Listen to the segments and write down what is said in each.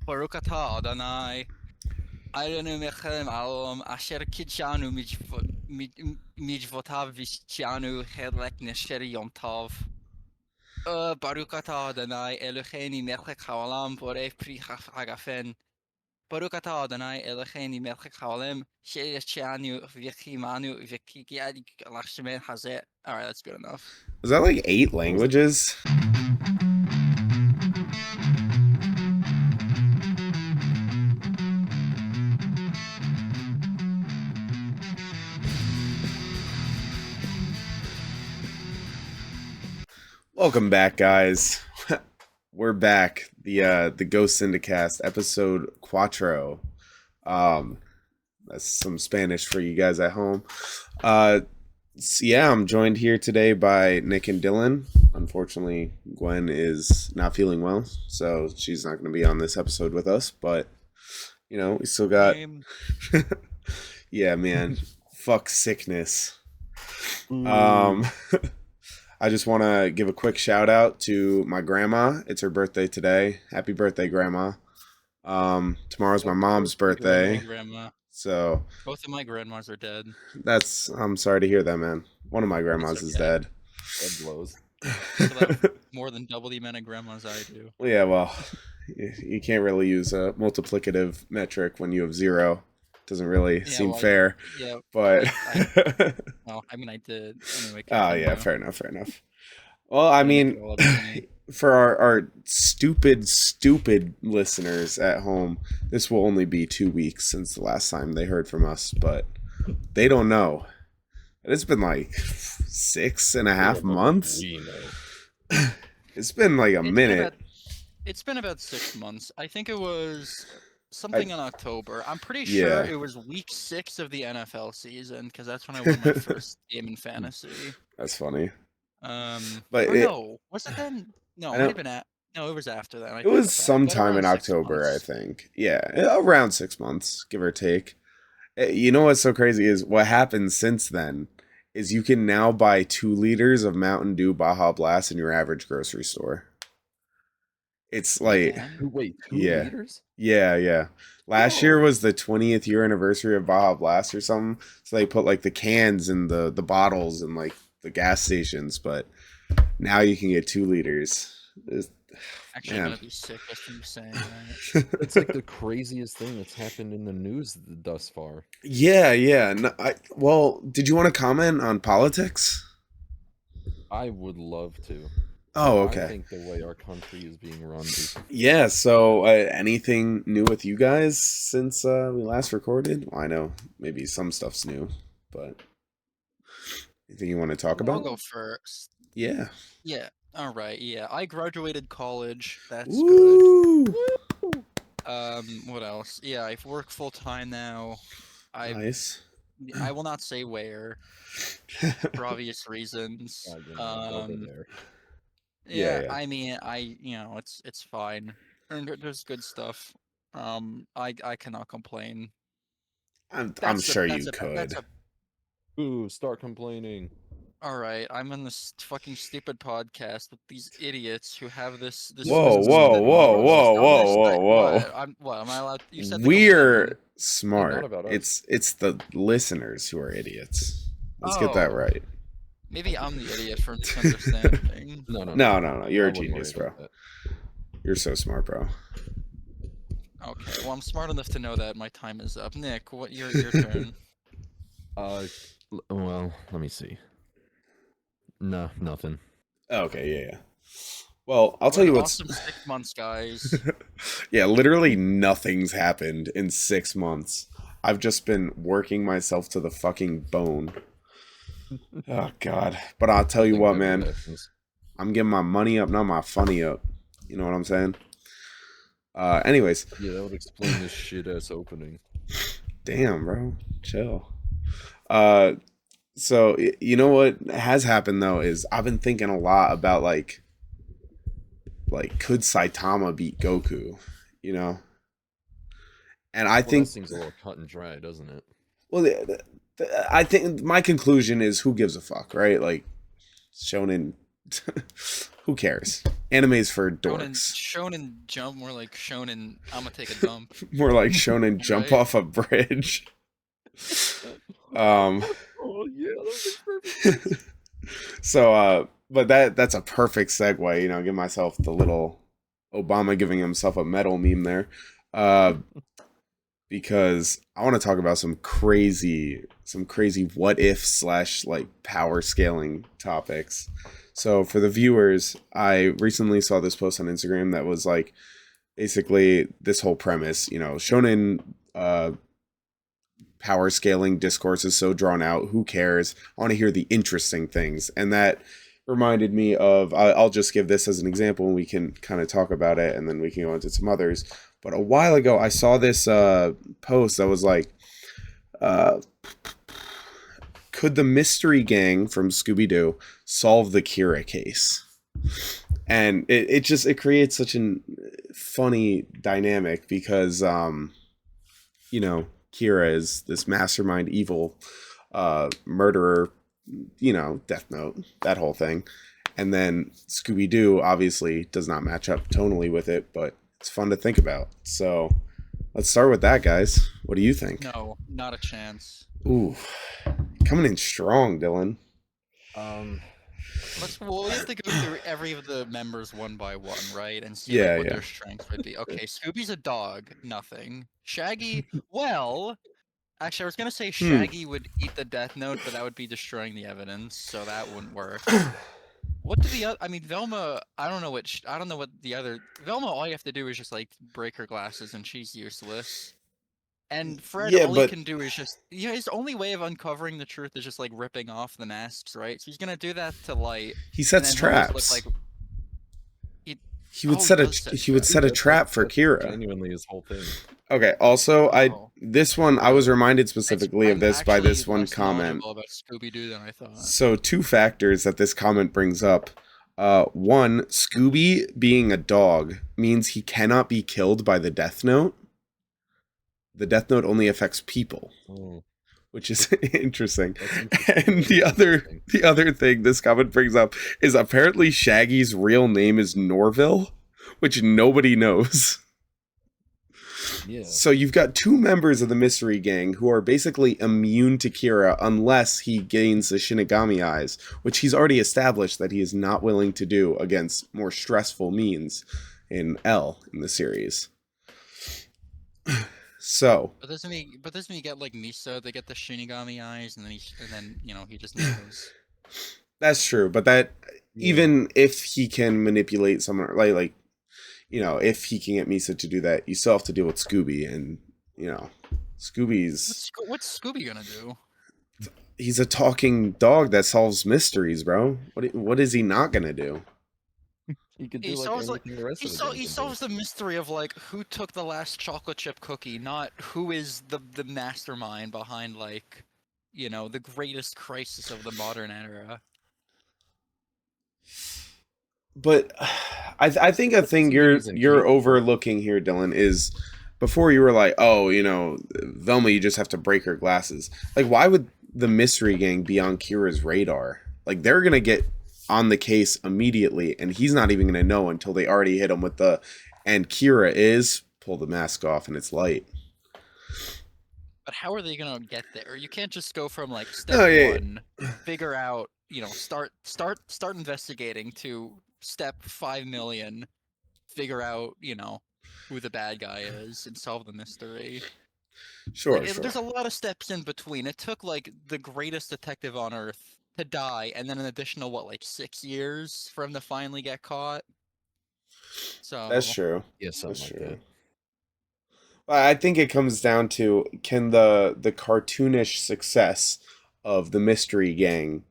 Baruch atah Adonai, Eilenu mechem alom, asher kidshanu mijvotav vishtianu chelek nesher yom tov. Baruch atah Adonai, Eloheinu melech haolam, borei pri hagafen. Baruch atah Adonai, Eloheinu melech haolam, she'yashanu v'chimanu v'kigyad lachshemen hazeh. All right, that's good enough. Is that like 8 What was it? languages? Welcome back, guys. We're back. The Ghost Syndicast, episode Cuatro. That's some Spanish for you guys at home. I'm joined here today by Nick and Dylan. Unfortunately, Gwen is not feeling well, so she's not going to be on this episode with us. But we still got. Yeah, man. Fuck sickness. I just want to give a quick shout out to my grandma. It's her birthday today. Happy birthday, Grandma. Tomorrow's my mom's birthday. Grandma. So both of my grandmas are dead. I'm sorry to hear that, man. One of my grandmas is dead. That blows. So more than double the amount of grandmas I do. Yeah, well, you can't really use a multiplicative metric when you have 0. Doesn't really seem fair. Yeah, but I did anyway. Oh yeah, fair enough. Well, I mean, for our stupid listeners at home, this will only be 2 weeks since the last time they heard from us, but they don't know. It's been like 6.5 months. It's been like a minute. It's been about 6 months. I think it was something in October. I'm pretty sure it was week 6 of the NFL season, because that's when I won my first game in fantasy. That's funny. But no, was it then? No, it might have been no, it was after that. It was sometime in October, I think. Yeah, around 6 months, give or take. You know what's so crazy is what happened since then is you can now buy 2 liters of Mountain Dew Baja Blast in your average grocery store. It's like, wait, 2 liters? Yeah. Last year was the 20th year anniversary of Baja Blast or something, so they put like the cans and the bottles in like the gas stations, but now you can get 2 liters. Actually, I'm gonna be sick just from saying that. It's like the craziest thing that's happened in the news thus far. Yeah. No, well, did you want to comment on politics? I would love to. Oh, okay. I think the way our country is being run. Yeah, so anything new with you guys since we last recorded? Well, I know maybe some stuff's new, but anything you want to talk about? I'll go first. Yeah. Yeah. All right. Yeah, I graduated college. That's good. What else? Yeah, I work full time now. Nice. I will not say where, for obvious reasons. Yeah, I mean, it's fine. There's good stuff. I cannot complain. I'm sure you could. Ooh, start complaining. All right, I'm in this fucking stupid podcast with these idiots who have this. Whoa! What am I allowed? You said we're smart. It's the listeners who are idiots. Let's get that right. Maybe I'm the idiot for misunderstanding. No. You're a genius, bro. You're so smart, bro. Okay, well, I'm smart enough to know that my time is up. Nick, what your turn? Well, let me see. No, nothing. Okay, yeah. Well, I'll tell you what's awesome 6 months, guys. Yeah, literally nothing's happened in 6 months. I've just been working myself to the fucking bone. Oh God! But I'll tell you what, man. I'm getting my money up, not my funny up. You know what I'm saying? Anyways. Yeah, that would explain this shit ass opening. Damn, bro, chill. So you know what has happened though is I've been thinking a lot about like could Saitama beat Goku? You know. And I think that seems a little cut and dry, doesn't it? Well, I think my conclusion is who gives a fuck, right? Like, Shonen Who cares? Anime's for dorks. Shonen Jump, more like Shonen I'm gonna take a dump. More like Shonen jump Right? off a bridge. Um. Oh yeah, that makes perfect sense. So, but that's a perfect segue. You know, give myself the little Obama giving himself a medal meme there. Because I want to talk about some crazy what if / like power scaling topics. So for the viewers, I recently saw this post on Instagram that was like basically this whole premise, you know, shonen power scaling discourse is so drawn out. Who cares? I want to hear the interesting things. And that reminded me of, I'll just give this as an example and we can kind of talk about it and then we can go into some others. But a while ago, I saw this post that was like, could the mystery gang from Scooby-Doo solve the Kira case? And it creates such a funny dynamic because, you know, Kira is this mastermind evil murderer, you know, Death Note, that whole thing. And then Scooby-Doo obviously does not match up tonally with it, but it's fun to think about. So let's start with that, guys. What do you think? No, not a chance. Ooh, coming in strong, Dylan. We have to go through every of the members one by one, right? And see Yeah, like, what yeah. their strengths would be. Okay, Scooby's a dog, nothing. Shaggy, well, actually I was gonna say Shaggy would eat the Death Note, but that would be destroying the evidence, so that wouldn't work. What do the other? I mean, Velma. I don't know what the other. Velma. All you have to do is just like break her glasses, and she's useless. And Fred, Yeah, all he but can do is just. His only way of uncovering the truth is just like ripping off the masks, right? So he's gonna do that to Light. he sets and then he'll just traps. look like. He would Oh, set he a does set he would traps. set a That's trap for that's Kira. Genuinely his whole thing. Okay. Also, Oh. this one I was reminded specifically of I'm this by actually this one less comment. knowledgeable about Scooby-Doo than I thought. So two factors that this comment brings up. One, Scooby being a dog means he cannot be killed by the Death Note. The Death Note only affects people, which is interesting. And the other thing this comment brings up is apparently Shaggy's real name is Norville, which nobody knows. Yeah. So you've got two members of the mystery gang who are basically immune to Kira unless he gains the Shinigami eyes, which he's already established that he is not willing to do against more stressful means in L in the series. So, But doesn't he get like Misa? They get the Shinigami eyes, and then he just knows. that's true, but that even if he can manipulate someone like you know, if he can get Misa to do that, you still have to deal with Scooby, and you know, Scooby's What's Scooby gonna do? he's a talking dog that solves mysteries, bro. What is he not gonna do? He could He do like solves anything the rest of the gang he can solves the mystery of like who took the last chocolate chip cookie, not who is the mastermind behind like, the greatest crisis of the modern era. But I think a thing you're capable. overlooking here, Dylan, is before you were like, oh, you know, Velma, you just have to break her glasses. Like, why would the mystery gang be on Kira's radar? Like, they're gonna get on the case immediately, and he's not even gonna know until they already hit him with the. And Kira is pull the mask off, and it's Light. But how are they gonna get there? You can't just go from like step one, figure out, start investigating to step 5 million, figure out, who the bad guy is and solve the mystery. Sure, There's a lot of steps in between. It took like the greatest detective on Earth to die, and then an additional 6 years for him to finally get caught. So that's true. Yeah, something like that. I think it comes down to can the cartoonish success of the mystery gang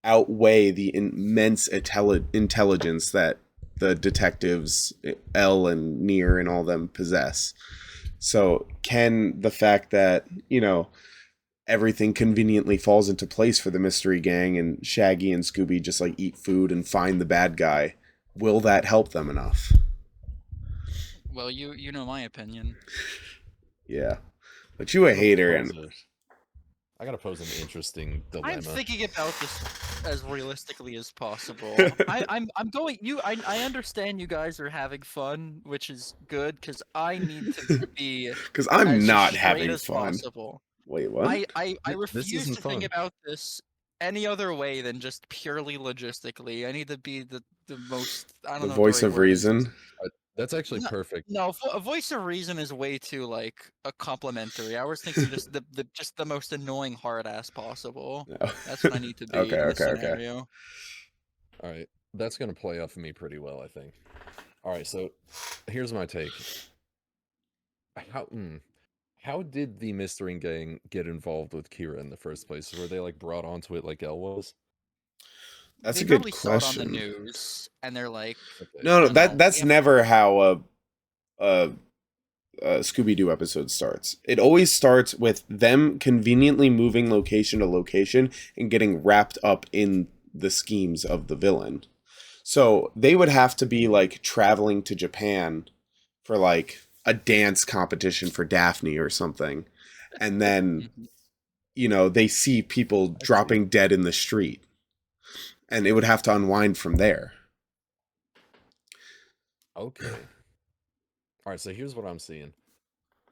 outweigh the immense intelligence that the detectives L and Near and all them possess. So can the fact that, everything conveniently falls into place for the mystery gang and Shaggy and Scooby just like eat food and find the bad guy, will that help them enough? Well, you know my opinion. Yeah. But you a hater and I gotta pose an interesting dilemma. I'm thinking about this as realistically as possible. I'm going. I understand you guys are having fun, which is good because I need to be Because I'm as not straight having as fun. possible. Wait, what? I This refuse isn't to think fun. about this any other way than just purely logistically. I need to be the most. I don't The know what the voice right of word is. reason. That's actually No, perfect. no, a voice of reason is way too like a complimentary. I was thinking just the most annoying hard ass possible. No. That's what I need to be Okay, in this okay, okay. scenario. All right, that's gonna play off of me pretty well, I think. All right, so here's my take. How did the Mystery Gang get involved with Kira in the first place? Were they like brought onto it like Elle was? That's They a good probably saw it on the question. news, and they're like, Okay. No, I no, don't know. that's never how a Scooby Doo episode starts. It always starts with them conveniently moving location to location and getting wrapped up in the schemes of the villain. So they would have to be like traveling to Japan for like a dance competition for Daphne or something. And then, Mhm. they see people I see. dropping dead in the street. And it would have to unwind from there. Okay. All right, so here's what I'm seeing.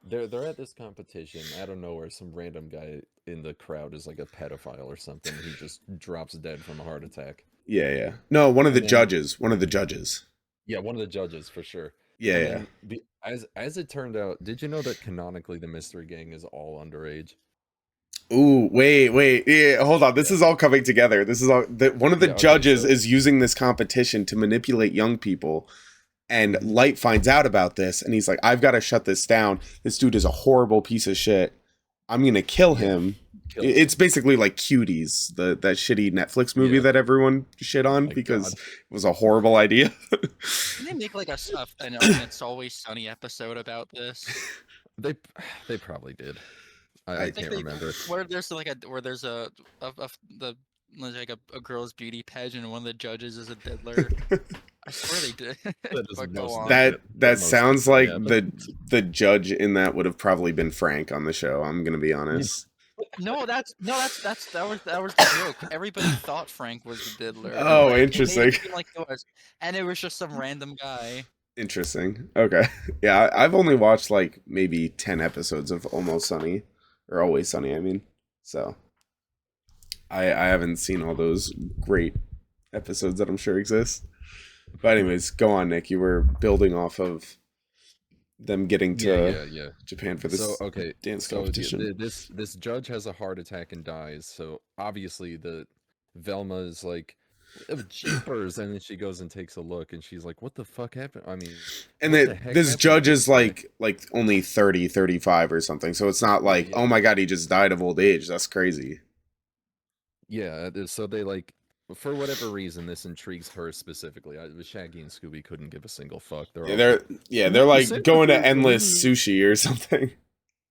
They're at this competition. Out of nowhere, some random guy in the crowd is like a pedophile or something. He just drops dead from a heart attack. Yeah, yeah. No, one of the And then- judges. One of the judges. Yeah, one of the judges for sure. Yeah, And yeah. then as it turned out, did you know that canonically the Mystery Gang is all underage? Ooh, wait. Yeah, hold on. This Yeah. is all coming together. This is all. One of the Yeah, okay, judges so- is using this competition to manipulate young people. And Light finds out about this, and he's like, "I've got to shut this down. This dude is a horrible piece of shit. I'm gonna kill Yeah, him." kill him. It's basically like Cuties, that shitty Netflix movie Yeah. that everyone shit on My because God. it was a horrible idea. Can they make like an It's Always Sunny episode about this? They probably did. I think can't remember. Where there's the like a girl's beauty pageant and one of the judges is a diddler. I swear they did. That is But most go on. that most sounds like definitely the judge in that would have probably been Frank on the show. I'm gonna be honest. No, that was the joke. Everybody thought Frank was the diddler. Oh, Like, they made interesting. it seem like it was, and it was just some random guy. Interesting. Okay. Yeah, I've only watched like maybe 10 episodes of Almost Sunny, or Always Sunny, I mean. So I haven't seen all those great episodes that I'm sure exist. But anyways, go on, Nick. You were building off of them getting to Yeah. Japan for this So okay, dance so competition. this judge has a heart attack and dies. So obviously the Velma is like, "Oh, jeepers," and then she goes and takes a look, and she's like, "What the fuck happened?" I mean, And what the heck this happened judge to is this guy? like only 30, 35 or something. So it's not like, yeah. oh my god, he just died of old age. That's crazy. Yeah, so they like, for whatever reason, this intrigues her specifically. Shaggy and Scooby couldn't give a single fuck. Yeah, all they're like, they're like "Send going her to to endless me." sushi or something.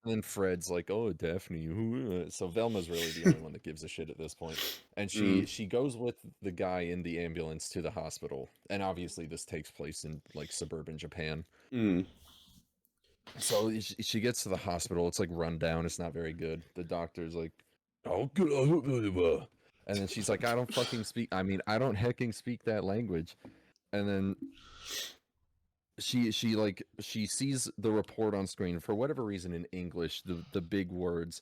And then Fred's like, "Oh, Daphne." So Velma's really the only one that gives a shit at this point. And she goes with the guy in the ambulance to the hospital. And obviously this takes place in like suburban Japan. Mm. So she gets to the hospital. It's like run down. It's not very good. The doctor's like, "Oh, good." And then she's like, "I don't fucking speak. I mean, I don't hecking speak that language." And then she sees the report on screen for whatever reason in English. The big words,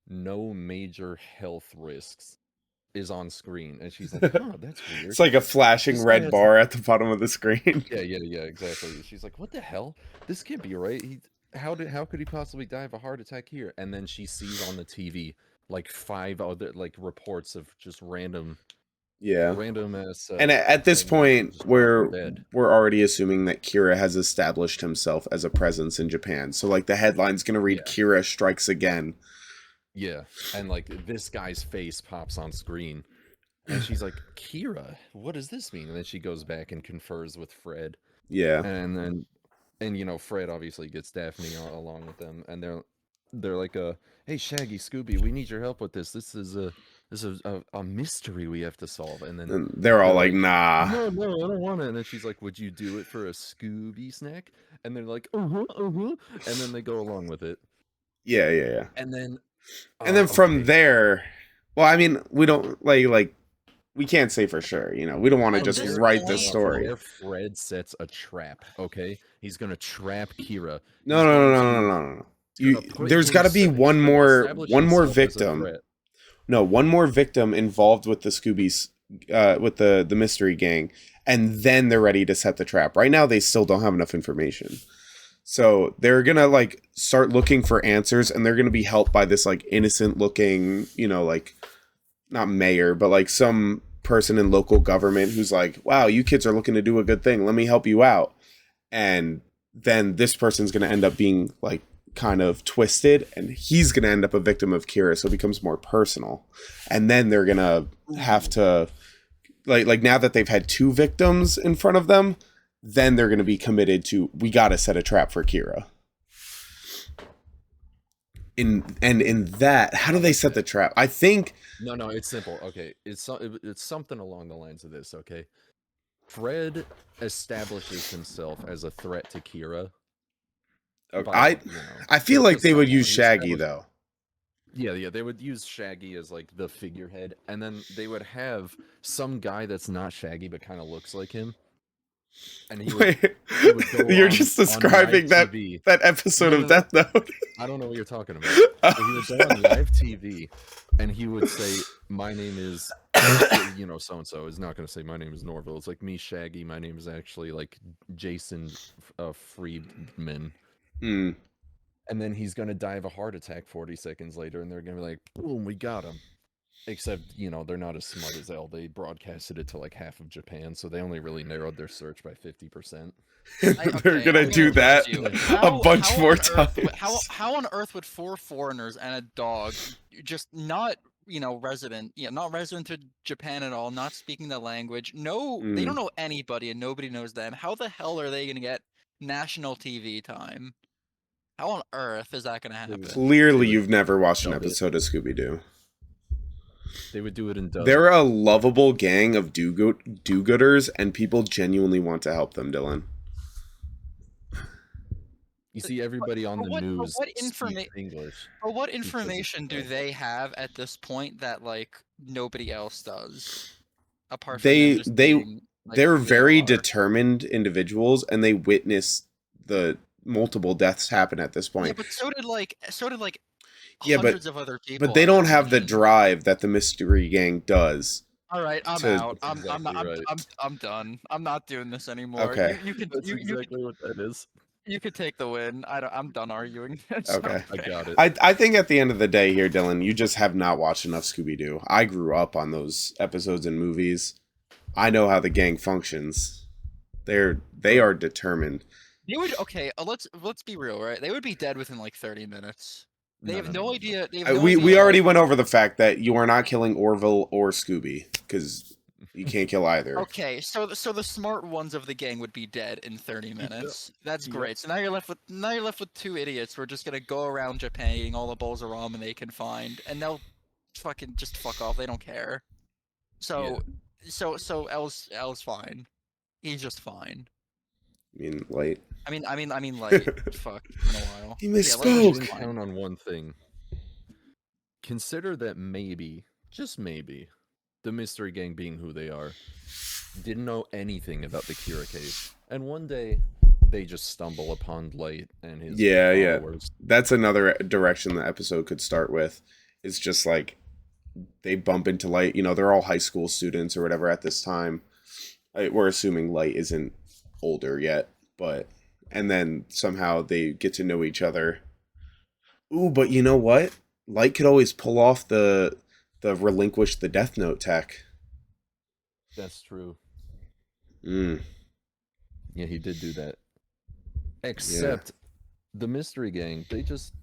"No major health risks," is on screen, and she's like, "Huh, that's weird." It's like a flashing This guy red has- bar at the bottom of the screen. Yeah, exactly. She's like, "What the hell? This can't be right. How could he possibly die of a heart attack here?" And then she sees on the TV like 5 other like reports of just random Yeah. ass. And at this things point, just we're dead. already assuming that Kira has established himself as a presence in Japan. So like the headline's gonna read Yeah. Kira strikes again. Yeah, and like this guy's face pops on screen, and she's like, "Kira, what does this mean?" And then she goes back and confers with Fred, Yeah. and Fred obviously gets Daphne along with them, and they're like, "Hey, Shaggy, Scooby, we need your help with this. This is a mystery we have to solve." And then And they're all they're like, nah. "No, I don't want it." And then she's like, "Would you do it for a Scooby snack?" And they're like, and then they go along with it. Yeah. And then And then from Okay. there, well, I mean, we don't like we can't say for sure, you know. We don't want to At just this write this point- From story. there, Fred sets a trap. Okay, he's gonna trap Kira. No, He's no, no, going no, to. no, no, no. He's gonna put There's got to be he's gonna establish one more himself as a victim. threat. No, one more victim involved with the Scoobies, with the mystery gang, and then they're ready to set the trap. Right now, they still don't have enough information, so they're gonna like start looking for answers, and they're gonna be helped by this like innocent looking, you know, like not mayor, but like some person in local government who's like, "Wow, you kids are looking to do a good thing. Let me help you out." And then this person's gonna end up being like kind of twisted, and he's gonna end up a victim of Kira, so it becomes more personal. And then they're gonna have to like now that they've had two victims in front of them, then they're gonna be committed to we gotta set a trap for Kira. In that, how do they set the trap? I think No, it's simple. Okay, it's something along the lines of this. Okay, Fred establishes himself as a threat to Kira. By, I feel like they would use he Shaggy established- though. Yeah, they would use Shaggy as like the figurehead, and then they would have some guy that's not Shaggy but kind of looks like him, and he would, Wait, would go you're on- just on describing live TV. that episode No, of no. Death Note. I don't know what you're talking about. But he would go on live TV, and he would say, "My name is, so and so." Is not going to say, "My name is Norville." It's like me, Shaggy. My name is actually like Jason Friedman. Hmm. And then he's going to die of a heart attack 40 seconds later, and they're going to be like, "Boom, we got him." Except, they're not as smart as L. They broadcasted it to like half of Japan, so they only really narrowed their search by 50%. They're gonna do that a bunch more times. How on earth would 4 foreigners and a dog just not resident to Japan at all, not speaking the language, they don't know anybody and nobody knows them, how the hell are they gonna get national TV time? How on earth is that gonna happen? Clearly, you've never watched an dub it. episode of Scooby-Doo. They would do it in dub. They're a lovable gang of do-gooders, and people genuinely want to help them, Dylan. You see everybody on the news what speak English. But what because information it's do dub. they have at this point that like nobody else does? Apart from They them just being, like, they're who they very are. determined individuals, and they witness the multiple deaths happen at this point. Yeah, but so did like Yeah, but- hundreds of other people. But they I don't have the imagine. drive that the mystery gang does. All right, I'm to- out. I'm Exactly not, right. I'm done. I'm not doing this anymore. Okay. You can That's you exactly what that is. you could take the win. I'm done arguing. It's Okay. I got it. I think at the end of the day here, Dylan, you just have not watched enough Scooby-Doo. I grew up on those episodes and movies. I know how the gang functions. They are determined. You would let's be real, right? They would be dead within like 30 minutes. They have no idea. They have no We idea, already went over the fact that you are not killing Orville or Scooby because you can't kill either. Okay, so the smart ones of the gang would be dead in 30 minutes. That's Yep. great. So now you're left with 2 idiots who are just gonna go around Japan eating all the bowls of ramen they can find, and they'll fucking just fuck off. They don't care. So L's fine. He's just fine. I mean, light. I mean, like, fuck, in a while. He Yeah, like, misspoke. he's You can fine. count on one thing. Consider that maybe, just maybe, the mystery gang being who they are, didn't know anything about the Kira case, and one day they just stumble upon Light and his Yeah. followers. That's another direction the episode could start with. It's just like they bump into Light. They're all high school students or whatever at this time. We're assuming Light isn't older yet, and then somehow they get to know each other. Ooh, but you know what? Light could always pull off the relinquish the Death Note tech. That's true. Mm. Yeah, he did do that. Except the mystery gang, they just,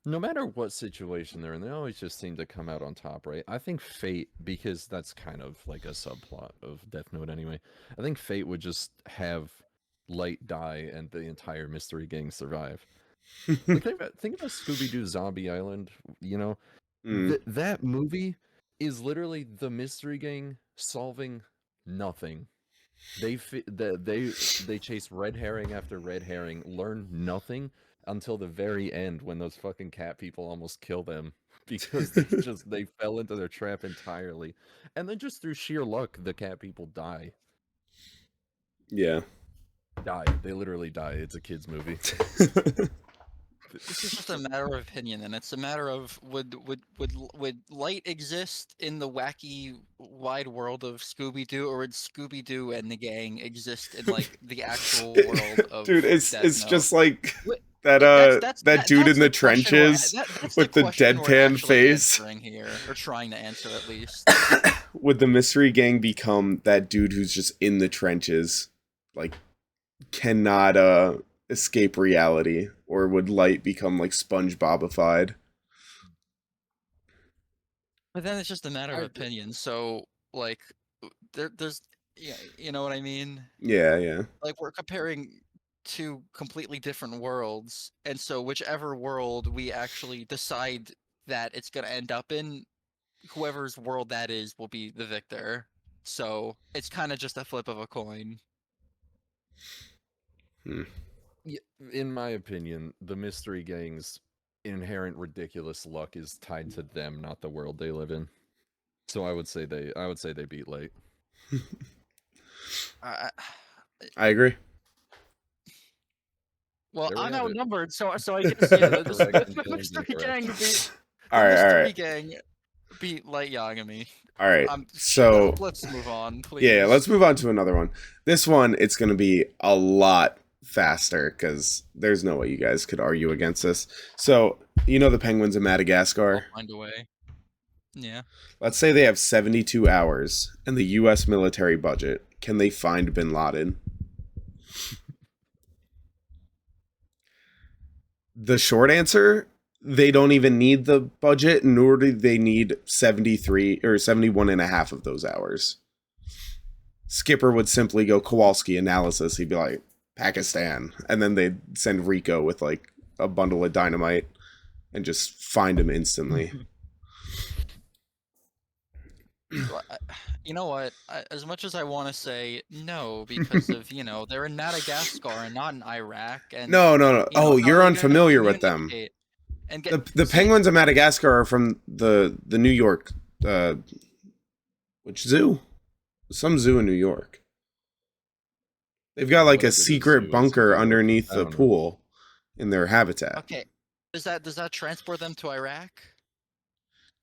no matter what situation they're in, they always just seem to come out on top, right? I think Fate, because that's kind of like a subplot of Death Note anyway, I think Fate would just have Light die and the entire mystery gang survive. Like, think about Scooby-Doo Zombie Island, that movie is literally the mystery gang solving nothing. They chase red herring after red herring, learn nothing until the very end when those fucking cat people almost kill them because they fell into their trap entirely. And then just through sheer luck, the cat people die. Yeah. They literally die. It's a kids movie. This is just a matter of opinion, and it's a matter of would light exist in the wacky wide world of Scooby-Doo, or would Scooby-Doo and the gang exist in like the actual world of Dude, it's Death it's Note? just like that That's dude in the the question we're- trenches that's with the question we're deadpan actually face. answering here, or trying to answer at least. Would the mystery gang become that dude who's just in the trenches, like cannot escape reality, or would Light become like SpongeBobified? But then it's just a matter of opinion. So like, there's yeah, you know what I mean? Yeah, yeah. Like we're comparing two completely different worlds, and so whichever world we actually decide that it's gonna end up in, whoever's world that is will be the victor. So it's kind of just a flip of a coin. Yeah, in my opinion, the mystery gang's inherent ridiculous luck is tied to them, not the world they live in. So I would say they beat Light. I agree. Well, There we I'm have it. outnumbered, so I guess yeah, the Correct and mystery correct. gang beat All right, all mystery right. gang beat Light Yagami. All right. So So let's move on, please. yeah, let's move on to another one. This one, it's going to be a lot faster because there's no way you guys could argue against this. So, you know the penguins of Madagascar? I'll find a way. Yeah. Let's say they have 72 hours and the U.S. military budget. Can they find Bin Laden? The short answer, they don't even need the budget, nor do they need 73 or 71 and a half of those hours. Skipper would simply go Kowalski analysis. He'd be like, Pakistan. And then they'd send Rico with like a bundle of dynamite and just find him instantly. You know what? As much as I want to say no, because of, they're in Madagascar and not in Iraq. And No. how You're are they gonna unfamiliar with them. communicate? And get, The penguins of Madagascar are from the New York, which zoo? Some zoo in New York. They've got like a Whatever the zoo secret is, bunker I underneath the don't know. pool in their habitat. Okay. Does that transport them to Iraq?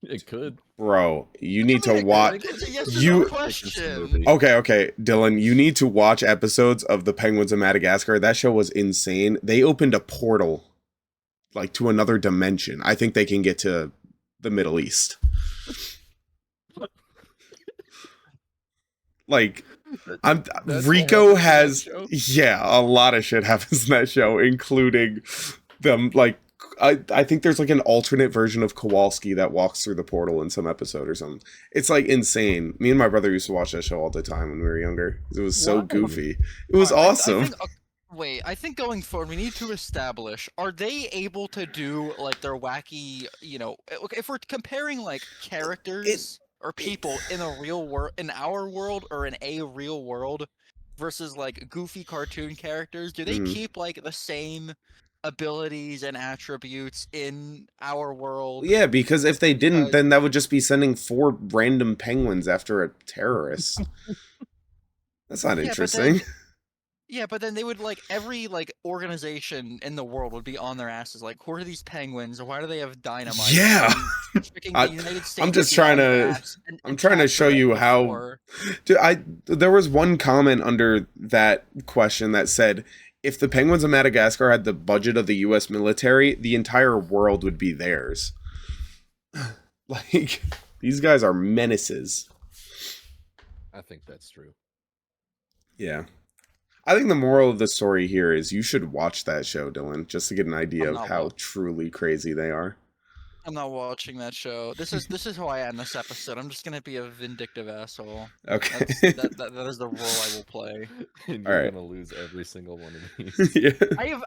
It could. Bro, you need to Like, watch. it's a yes or You- no It's just a question. movie. Okay, Dylan, you need to watch episodes of the Penguins of Madagascar. That show was insane. They opened a portal, like to another dimension. I think they can get to the Middle East. Like, That's Rico what happens has, in that yeah, a lot of shit happens in that show, including them. Like, I think there's like an alternate version of Kowalski that walks through the portal in some episode or something. It's like insane. Me and my brother used to watch that show all the time when we were younger. It was so Wow. goofy. It was Alright, awesome. I think going forward, we need to establish, are they able to do, like, their wacky, if we're comparing, like, characters or people in a real world, in our world, or in a real world, versus, like, goofy cartoon characters, do they Mhm. keep, like, the same abilities and attributes in our world? Yeah, because if they didn't, Because- then that would just be sending 4 random penguins after a terrorist. That's not Yeah, but interesting. Yeah, but then they would, like, every, like, organization in the world would be on their asses, like, who are these penguins? Why do they have dynamite? Yeah. And freaking the United States I'm just would be on trying their to- ass I'm and trying to attack show them you how- before. Dude, there was one comment under that question that said, if the Penguins of Madagascar had the budget of the U.S. military, the entire world would be theirs. Like, these guys are menaces. I think that's true. Yeah. I think the moral of the story here is you should watch that show, Dylan, just to get an idea I'm of not how watching. truly crazy they are. I'm not watching that show. This is how I end this episode. I'm just gonna be a vindictive asshole. Okay. That is the role I will play. And All you're right. gonna lose every single one of these. Yeah.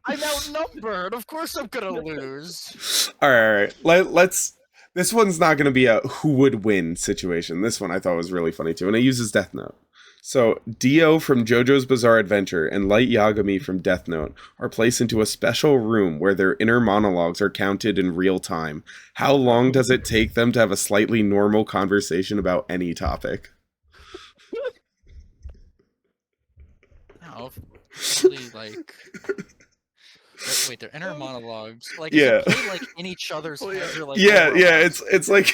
I'm outnumbered. Of course I'm gonna lose. All right. Let's. This one's not going to be a who would win situation. This one I thought was really funny too, and it uses Death Note. So, Dio from JoJo's Bizarre Adventure and Light Yagami from Death Note are placed into a special room where their inner monologues are counted in real time. How long does it take them to have a slightly normal conversation about any topic? No, probably like. Wait, their inner monologues. Like, Yeah. is it play like in each other's heads or like? Yeah, overlap? yeah. It's like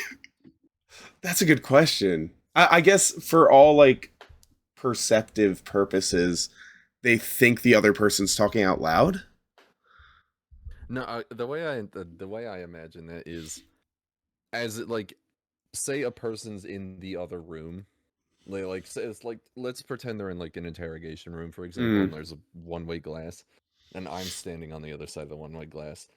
that's a good question. I guess for all like perceptive purposes, they think the other person's talking out loud. No, the way I imagine it is, as it like, say a person's in the other room, like say it's like, let's pretend they're in like an interrogation room, for example, and there's a one-way glass, and I'm standing on the other side of the one-way glass.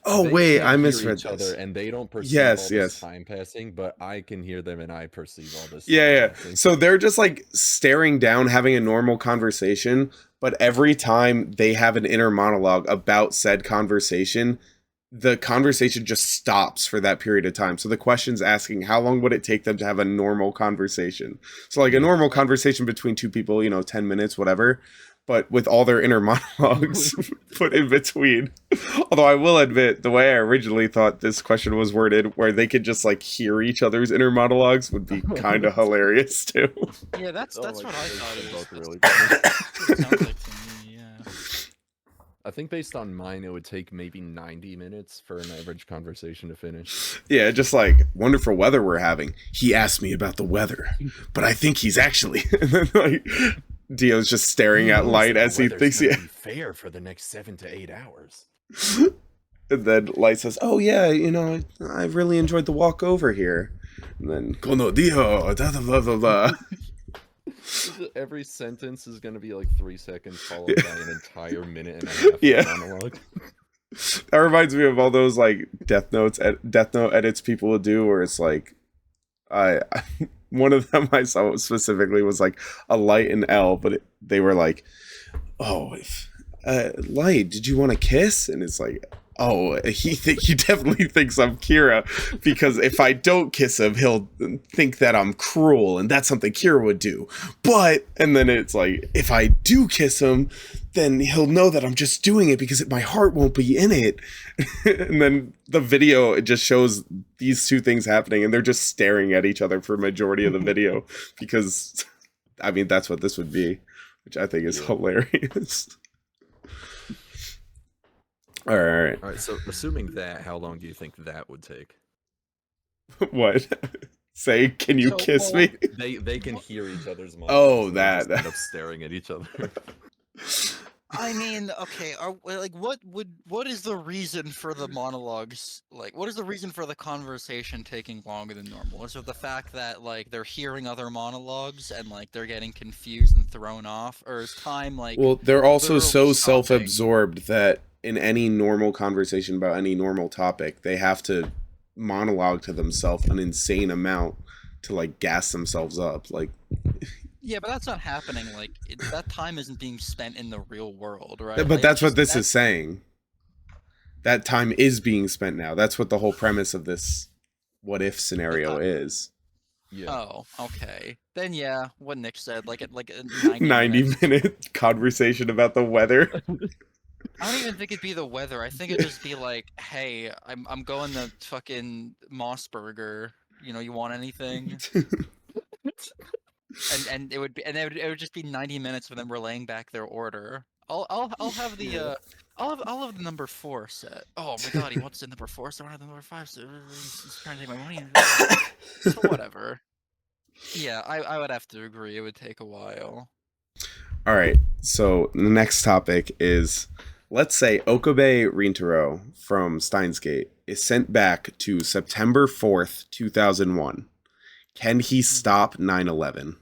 Oh They wait, can't I hear misread each other, this. and they don't perceive Yes, all this yes. time passing, but I can hear them, and I perceive all this. Yeah. Passing. So they're just like staring down, having a normal conversation, but every time they have an inner monologue about said conversation, the conversation just stops for that period of time. So the question's asking, how long would it take them to have a normal conversation? So like a normal conversation between two people, 10 minutes, whatever. But with all their inner monologues put in between. Although I will admit, the way I originally thought this question was worded, where they could just like hear each other's inner monologues, would be kind of hilarious too. Yeah, that's what I thought it was. Both really It sounds like to me, yeah. I think based on mine, it would take maybe 90 minutes for an average conversation to finish. Yeah, just like, wonderful weather we're having. He asked me about the weather, but I think he's actually... And then, like, Dio's just staring at Light as he thinks he... fair for the next 7 to 8 hours. And then Light says, oh yeah, I really enjoyed the walk over here. And then, Kono Dio, da da da da da. Every sentence is going to be like 3 seconds, followed by an entire minute and a half Yeah. monologue. That reminds me of all those like Death Note edits people would do, where it's like, one of them I saw specifically was like a Light and L, but they were like, oh, Light, did you want to kiss? And it's like, oh, he definitely thinks I'm Kira, because if I don't kiss him, he'll think that I'm cruel, and that's something Kira would do. But, and then it's like, if I do kiss him, then he'll know that I'm just doing it because my heart won't be in it. And then the video, it just shows these two things happening, and they're just staring at each other for a majority of the video, because, I mean, that's what this would be, which I think is hilarious. All right. So assuming that, how long do you think that would take? What? Say, can you kiss me? They can hear each other's monologues. Oh, so they that. just end up staring at each other. I mean, okay, what is the reason for the monologues? Like, what is the reason for the conversation taking longer than normal? Is it the fact that like they're hearing other monologues and like they're getting confused and thrown off, or is time like? Well, they're also so literally stopping? self-absorbed that in any normal conversation about any normal topic, they have to monologue to themselves an insane amount to like gas themselves up. Like, yeah, but that's not happening. Like, that time isn't being spent in the real world, right? but Like, that's what this is saying. That time is being spent now. That's what the whole premise of this what if scenario is. Yeah. Oh, okay. Then yeah, what Nick said, like a 90-minute conversation about the weather. I don't even think it'd be the weather. I think it'd just be like, hey, I'm going to fucking Mossburger. You want anything? and it would just be 90 minutes of them relaying back their order. I'll have the I'll have the number 4 set. Oh my god, he wants the number 4, so I don't have the number 5. So he's trying to take my money. So whatever. Yeah, I would have to agree. It would take a while. All right. So the next topic is, let's say Okabe Rintaro from Steins Gate is sent back to September 4th, 2001. Can he stop 9/11?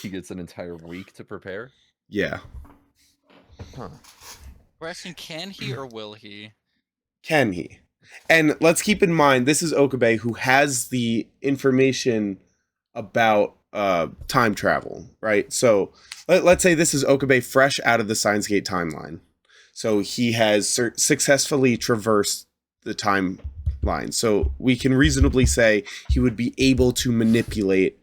He gets an entire week to prepare? Yeah. Huh. We're asking, can he or will he? Can he? And let's keep in mind, this is Okabe, who has the information about time travel, right? So let's say this is Okabe fresh out of the Steins Gate timeline. So he has successfully traversed the time timeline. So we can reasonably say he would be able to manipulate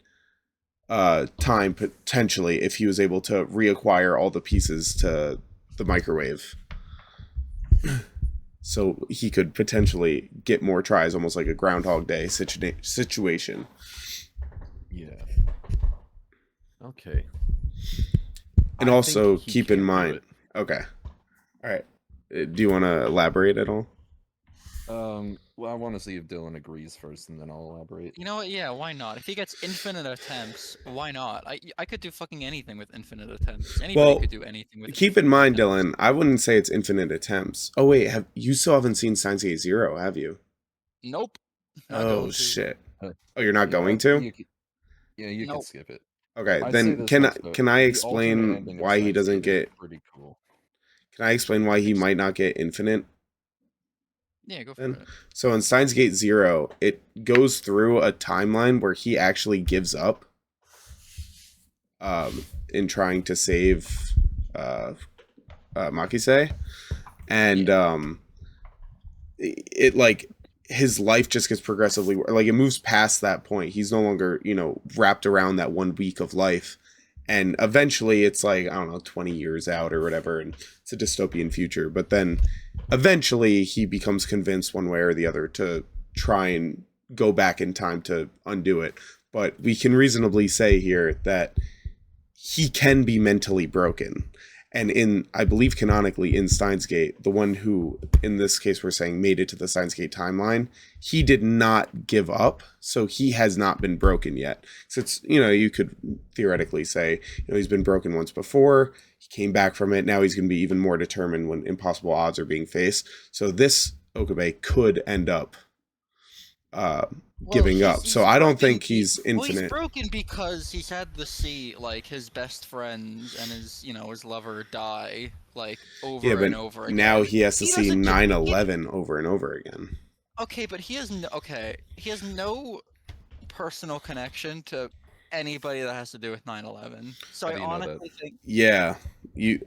time potentially if he was able to reacquire all the pieces to the microwave. So he could potentially get more tries, almost like a Groundhog Day situation. Yeah. Okay. And I also think he keep in can't do mind. it. Okay. All right. Do you want to elaborate at all? Well, I want to see if Dylan agrees first, and then I'll elaborate. You know what? Yeah, why not? If he gets infinite attempts, why not? I could do fucking anything with infinite attempts. Anybody Well, could do anything with keep in infinite mind, attempts. Dylan, I wouldn't say it's infinite attempts. Oh wait, you still haven't seen Steins Gate Zero, have you? Nope. Not Oh going to. shit. Uh, Oh, you're not yeah, going to? you can Nope. skip it. Okay, I'd say then this much, though. can I The alternate explain ending of why he Steins doesn't Gate is get? pretty cool. Can I explain why he might not get infinite? Yeah, go for Then? it. So in Steins Gate Zero, it goes through a timeline where he actually gives up in trying to save Makise. And it like his life just gets progressively like it moves past that point. He's no longer, wrapped around that 1 week of life. And eventually it's like, I don't know, 20 years out or whatever, and it's a dystopian future. But then eventually he becomes convinced one way or the other to try and go back in time to undo it. But we can reasonably say here that he can be mentally broken. And I believe canonically in Steins Gate, the one who, in this case, we're saying made it to the Steins Gate timeline, he did not give up, so he has not been broken yet. So it's, you could theoretically say, he's been broken once before, he came back from it, now he's going to be even more determined when impossible odds are being faced. So this Okabe could end up giving up. So I don't think he's infinite. Well, he's broken because he's had to see like his best friends and his lover die like over and over again. Now he has to see 9/11 over and over again. Okay, but he has no personal connection to anybody that has to do with 9/11. So I honestly think. Yeah, you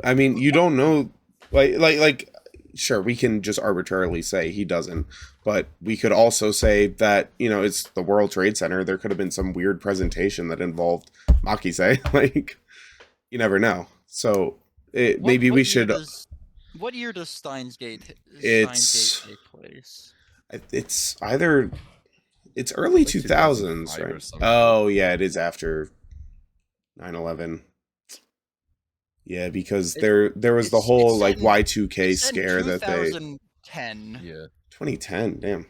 don't know, like sure, we can just arbitrarily say he doesn't, but we could also say that, it's the World Trade Center. There could have been some weird presentation that involved Makise. Like, you never know. So maybe we should. What year does Steins Gate take place? It's early Like 2000s, right? Oh yeah, it is after 9/11. Yeah, because there was the whole like Y2K scare that they. 2010. Yeah. 2010. Damn.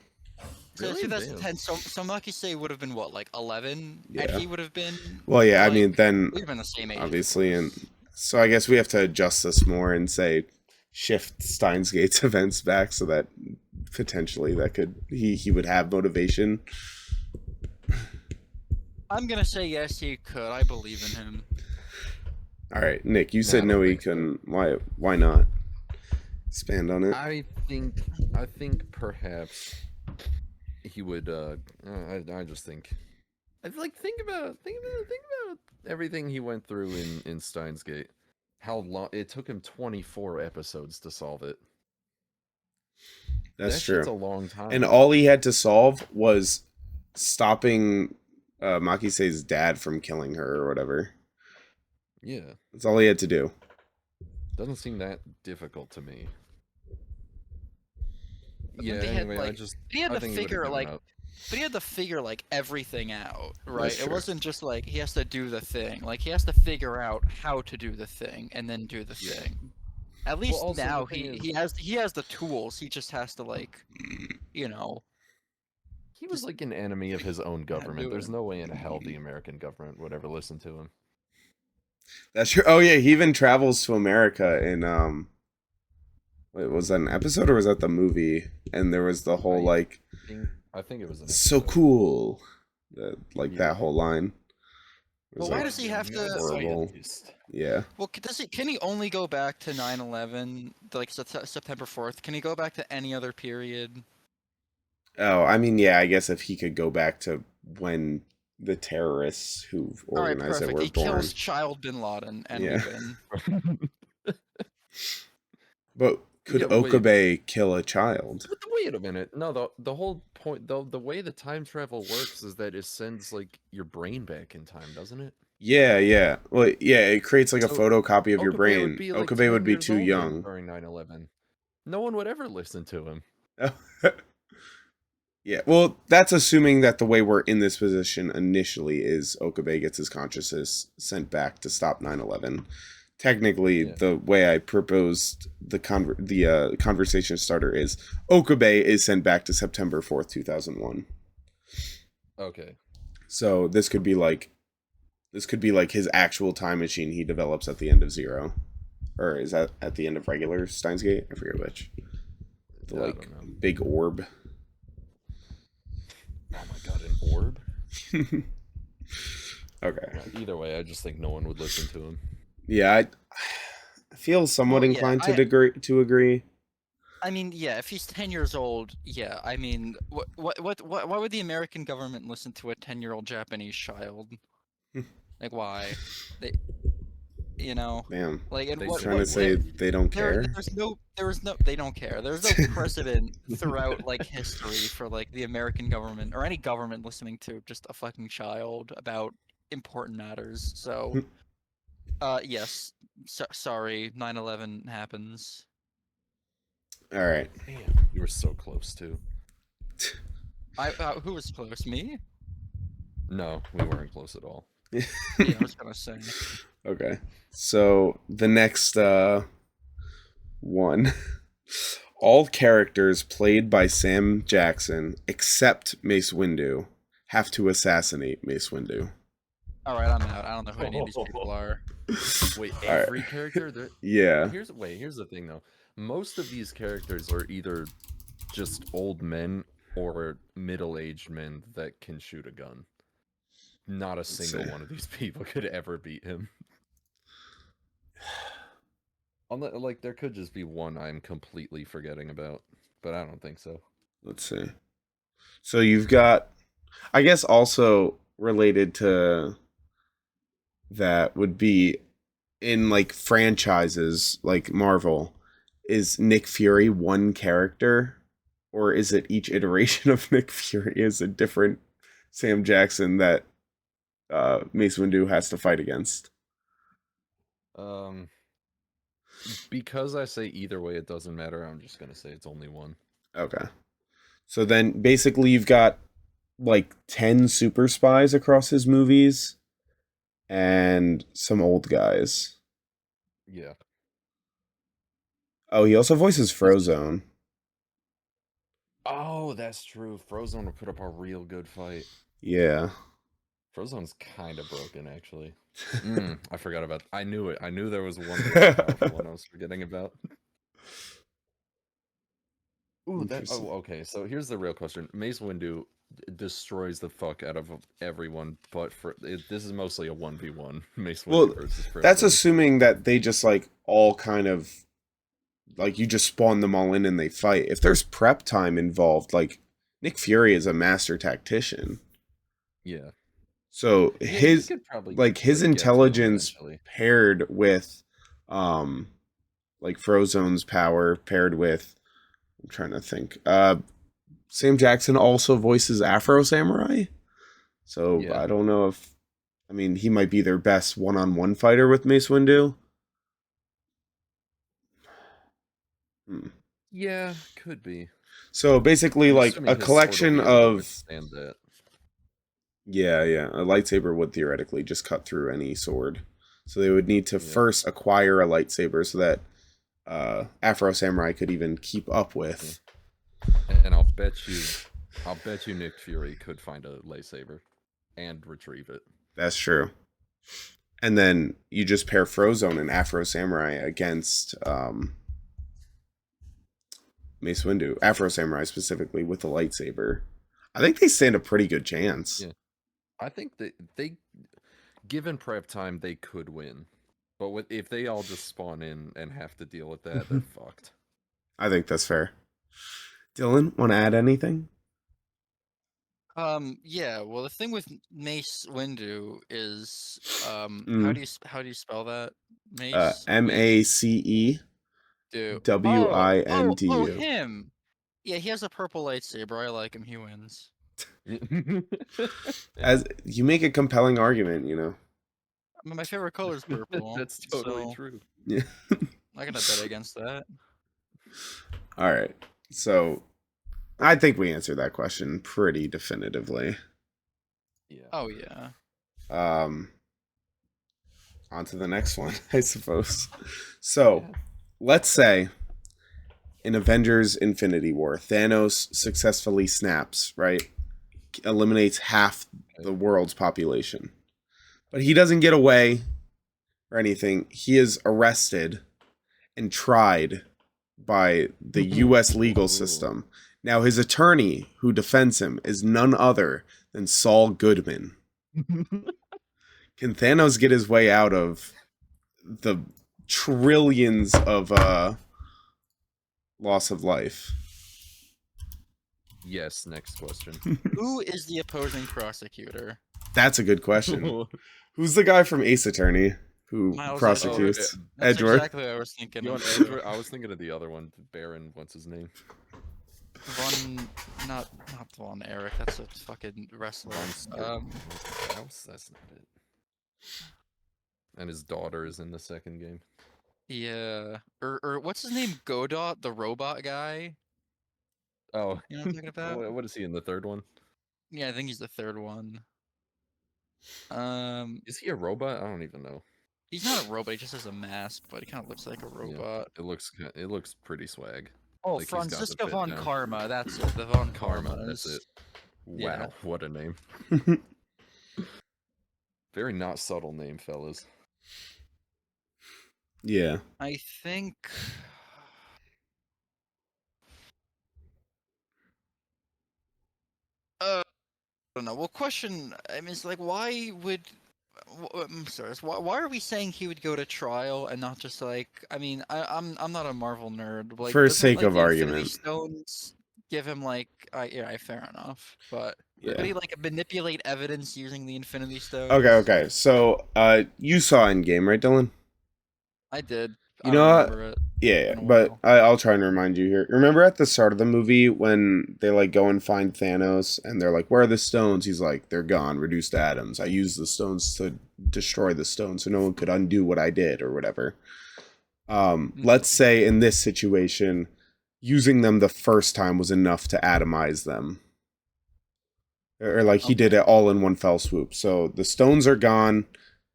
So really? 2010. So Makise would have been what, like 11, yeah. And he would have been. Well, yeah. Like, I mean, then we've been the same age, obviously, and so I guess we have to adjust this more and say shift Steins Gate's events back so that potentially that could he would have motivation. I'm gonna say yes, he could. I believe in him. All right, Nick, you said no, he couldn't. Why not? Expand on it. I think perhaps he would. I just think. Think about everything he went through in Steins Gate. How long it took him 24 episodes to solve it. That's true. Shit's a long time. And all he had to solve was stopping Makise's dad from killing her or whatever. Yeah. That's all he had to do. Doesn't seem that difficult to me. But yeah, anyway, he had to figure like everything out, right? It wasn't just like he has to do the thing. Like he has to figure out how to do the thing and then do the thing. At least now he has the tools. He just has to He was like an enemy of his own government. There's no way in hell the American government would ever listen to him. That's true. Oh yeah, he even travels to America in wait, was that an episode or was that the movie? And there was the whole I think it was an episode. So cool. That whole line. Well, why does he have to? Horrible. Yeah. Well, can he only go back to 9/11, like September 4th? Can he go back to any other period? Oh, I mean, yeah. I guess if he could go back to when the terrorists who organized it were born. He kills Child Bin Laden, and we win. But Could Yeah, wait, Okabe kill a child? but wait a minute. No, the whole point, though, the way the time travel works is that it sends like your brain back in time, doesn't it? Yeah, yeah. Well, yeah, it creates like a So photocopy of your Okabe would brain. be like Okabe would 10 be years too old young. during 9/11. No one would ever listen to him. Yeah, well, that's assuming that the way we're in this position initially is Okabe gets his consciousness sent back to stop 9/11. Technically, Yeah. the way I proposed the conversation starter is Okabe is sent back to September 4th, 2001. Okay. So this could be like his actual time machine he develops at the end of Zero. Or is that at the end of regular Steins Gate? I forget which. The I like don't know. big orb. Oh my god, an orb? Okay. Well, either way, I just think no one would listen to him. Yeah, I feel somewhat Well, yeah, inclined to agree. I mean, yeah, if he's 10 years old, yeah. I mean, why would the American government listen to a 10-year-old Japanese child? Like, why? They, Damn. like, and They what, Trying to what, say there, they don't care. they don't care. There's no precedent throughout, like, history for, like, the American government or any government listening to just a fucking child about important matters. So, yes, sorry, 9/11 happens. All right. Damn, you were so close too. Who was close? Me? No, we weren't close at all. Yeah, I was gonna say. Okay. So the next one. All characters played by Sam Jackson except Mace Windu have to assassinate Mace Windu. All right, I'm out. I don't know who any of these people are. Wait, All right. every character? Yeah. Here's the thing though. Most of these characters are either just old men or middle-aged men that can shoot a gun. Not a single one of these people could ever beat him. Like, there could just be one I'm completely forgetting about, but I don't think so. Let's see. So you've got, I guess also related to that would be in like franchises like Marvel, is Nick Fury one character? Or is it each iteration of Nick Fury is a different Sam Jackson that Mace Windu has to fight against? Because I say either way it doesn't matter, I'm just gonna say it's only one. Okay. So then basically you've got like 10 super spies across his movies and some old guys. Yeah. Oh, he also voices Frozone. Oh, that's true. Frozone would put up a real good fight. Yeah. Frozone's kind of broken, actually. I forgot about. I knew it. I knew there was one really powerful one I was forgetting about. Ooh, that. Oh, okay. So here's the real question: Mace Windu destroys the fuck out of everyone, but this is mostly a 1v1. Mace Windu versus Frozone. That's assuming that they just like all kind of like you just spawn them all in and they fight. If there's prep time involved, like Nick Fury is a master tactician. Yeah. So his intelligence paired with like Frozone's power paired with, I'm trying to think. Sam Jackson also voices Afro Samurai. So yeah. I don't know if, I mean, he might be their best one-on-one fighter with Mace Windu. Yeah, could be. So basically, like a collection of. Yeah, a lightsaber would theoretically just cut through any sword. So they would need to first acquire a lightsaber so that Afro Samurai could even keep up with. And I'll bet you Nick Fury could find a lightsaber and retrieve it. That's true. And then you just pair Frozone and Afro Samurai against Mace Windu, Afro Samurai specifically, with the lightsaber. I think they stand a pretty good chance. Yeah. I think that they, given prep time, they could win. But if they all just spawn in and have to deal with that, they're fucked. I think that's fair. Dylan, want to add anything? Yeah. Well, the thing with Mace Windu is, how do you spell that? Mace. MACE. do? Wintu. Him. Yeah, he has a purple lightsaber. I like him. He wins. As you make a compelling argument, you know. I mean, my favorite color is purple. That's totally so true. Yeah. I'm not gonna bet against that. All right. So I think we answered that question pretty definitively. Yeah. Oh yeah. On to the next one, I suppose. So, let's say in Avengers Infinity War, Thanos successfully snaps, right? Eliminates half the world's population. But he doesn't get away or anything. He is arrested and tried by the US legal system. Now, his attorney who defends him is none other than Saul Goodman. Can Thanos get his way out of the trillions of loss of life? Yes, next question. Who is the opposing prosecutor? That's a good question. Who's the guy from Ace Attorney who Miles prosecutes? That's Edgeworth. exactly what I was thinking. You want of, too. Edgeworth? I was thinking of the other one, Baron. What's his name? Not Von Eric. That's a fucking wrestler. That's not it. And his daughter is in the second game. Yeah. Or what's his name? Godot, the robot guy. Oh, You know what I'm talking about? what is he in the third one? Yeah, I think he's the third one. Is he a robot? I don't even know. He's not a robot. He just has a mask, but he kind of looks like a robot. It looks pretty swag. Oh, Like he's got the Franziska fit von down. Karma. That's it. The von Karma. Karmas. That's it. Wow, Yeah. what a name. Very not subtle name, fellas. Yeah. I think. I don't know. Well, question. I mean, it's like, why would? I'm sorry. Why are we saying he would go to trial and not just like? I mean, I'm not a Marvel nerd. Like, For doesn't, sake like, of the Infinity argument. Stones give him like? Yeah, fair enough. But Yeah. would he like manipulate evidence using the Infinity Stones? Okay. So, you saw Endgame, right, Dylan? I did. You I know don't what? remember it. Yeah, Been a but while. I'll try and remind you here. Remember at the start of the movie when they like go and find Thanos and they're like, "Where are the stones?" He's like, "They're gone, reduced to atoms. I used the stones to destroy the stones, so no one could undo what I did or whatever." Let's say in this situation, using them the first time was enough to atomize them, or like he did it all in one fell swoop. So the stones are gone,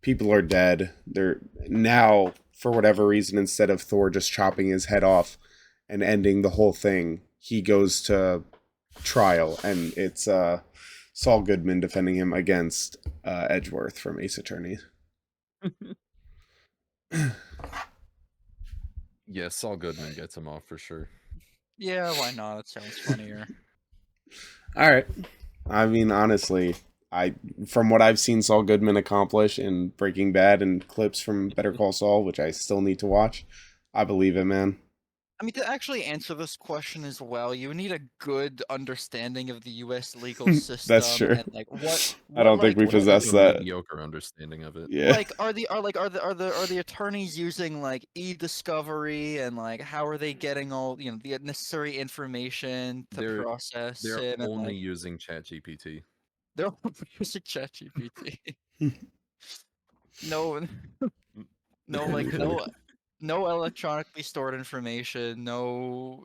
people are dead. They're now, for whatever reason, instead of Thor just chopping his head off and ending the whole thing, he goes to trial, and it's Saul Goodman defending him against Edgeworth from Ace Attorney. Yeah, Saul Goodman gets him off for sure. Yeah, why not? It sounds funnier. All right. I mean, honestly, from what I've seen Saul Goodman accomplish in Breaking Bad and clips from Better Call Saul, which I still need to watch, I believe it, man. I mean, to actually answer this question as well, you need a good understanding of the U.S. legal system. That's true. And like, what I don't think we like, possess A that. mediocre understanding of it. Yeah. Like, are the attorneys using like e-discovery and like how are they getting all the necessary information to process They're it? And, only like, using ChatGPT. they're only using ChatGPT. No, no electronically stored information, no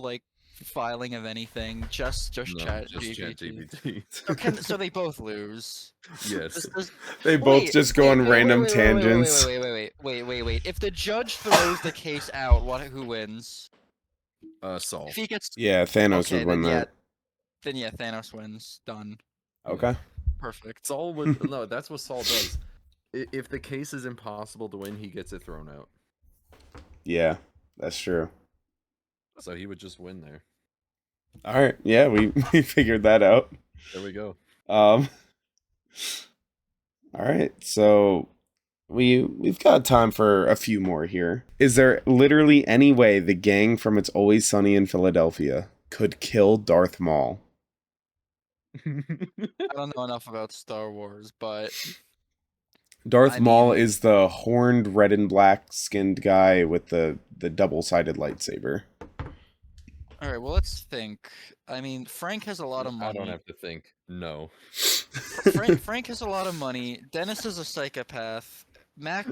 like filing of anything, just ChatGPT. ChatGPT. So they both lose. Yes. They both just go on random tangents. Wait. If the judge throws the case out, who wins? Saul. If he gets Yeah, Thanos would win that. Then yeah, Thanos wins. Done. Okay. Perfect. Saul would no. That's what Saul does. If the case is impossible to win, he gets it thrown out. Yeah, that's true. So he would just win there. All right. Yeah, we figured that out. There we go. All right. So we've got time for a few more here. Is there literally any way the gang from It's Always Sunny in Philadelphia could kill Darth Maul? I don't know enough about Star Wars, but Darth I Maul mean, is the horned red and black skinned guy with the double-sided lightsaber. all right, well, let's think. I mean, Frank has a lot of I don't money. have to think. No. Frank has a lot of money. Dennis is a psychopath. Mac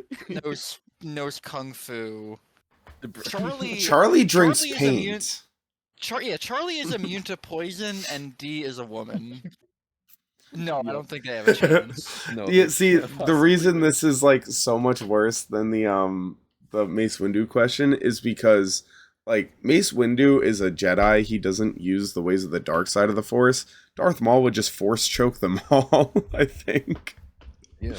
knows kung fu. Charlie drinks Charlie is immune. paint. Charlie is immune to poison, and D is a woman. No, I don't think they have a chance. No. Yeah, see, yeah, the possibly. reason this is like so much worse than the Mace Windu question is because like Mace Windu is a Jedi. He doesn't use the ways of the dark side of the Force. Darth Maul would just force choke them all, I think. Yeah.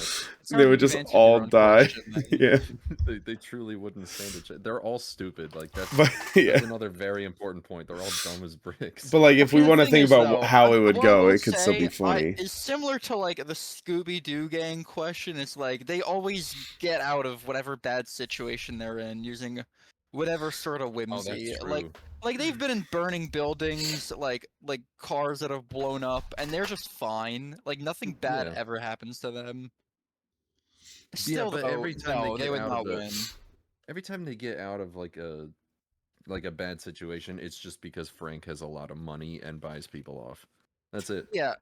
They would just all die. Yeah. They truly wouldn't stand a chance. They're all stupid. Like that's, But yeah. that's another very important point. They're all dumb as bricks. But like if we The want to thing think is, about though, how it would what I go, will it could still be say, funny. It's similar to like the Scooby-Doo gang question. It's like they always get out of whatever bad situation they're in using whatever sort of Oh, whimsy. that's true. Like they've been in burning buildings, like cars that have blown up, and they're just fine. Like nothing bad Yeah. ever happens to them. Yeah, Still, but though, every time no, they they get would out not of the, win. every time they get out of like a bad situation, it's just because Frank has a lot of money and buys people off. That's it. Yeah,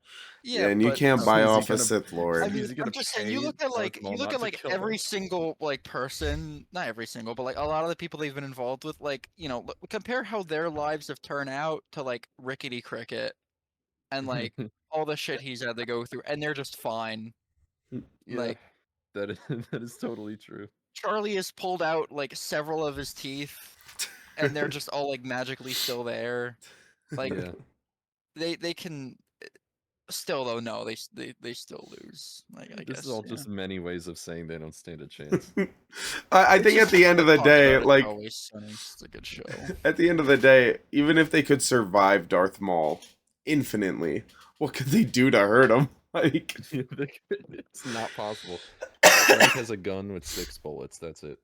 Yeah, and you but, can't buy is he off a gonna- Sith I Lord. Is mean, he gonna I'm just saying, pay you look at Darth Maul not to kill every him? single person, not every single, but like a lot of the people they've been involved with, like compare how their lives have turned out to like Rickety Cricket and like all the shit he's had to go through, and they're just fine. Yeah, Like that is, that is totally true. Charlie has pulled out like several of his teeth, and they're just all like magically still there. Like Yeah. they can. Still though, no, they still lose. Like I This guess. is all yeah. just many ways of saying they don't stand a chance. I It's think at just the end of the talk day, about it, like Always Sunny, it's a good show. at the end of the day, even if they could survive Darth Maul infinitely, what could they do to hurt him? Like, It's not possible. Frank has a gun with 6 bullets. That's it.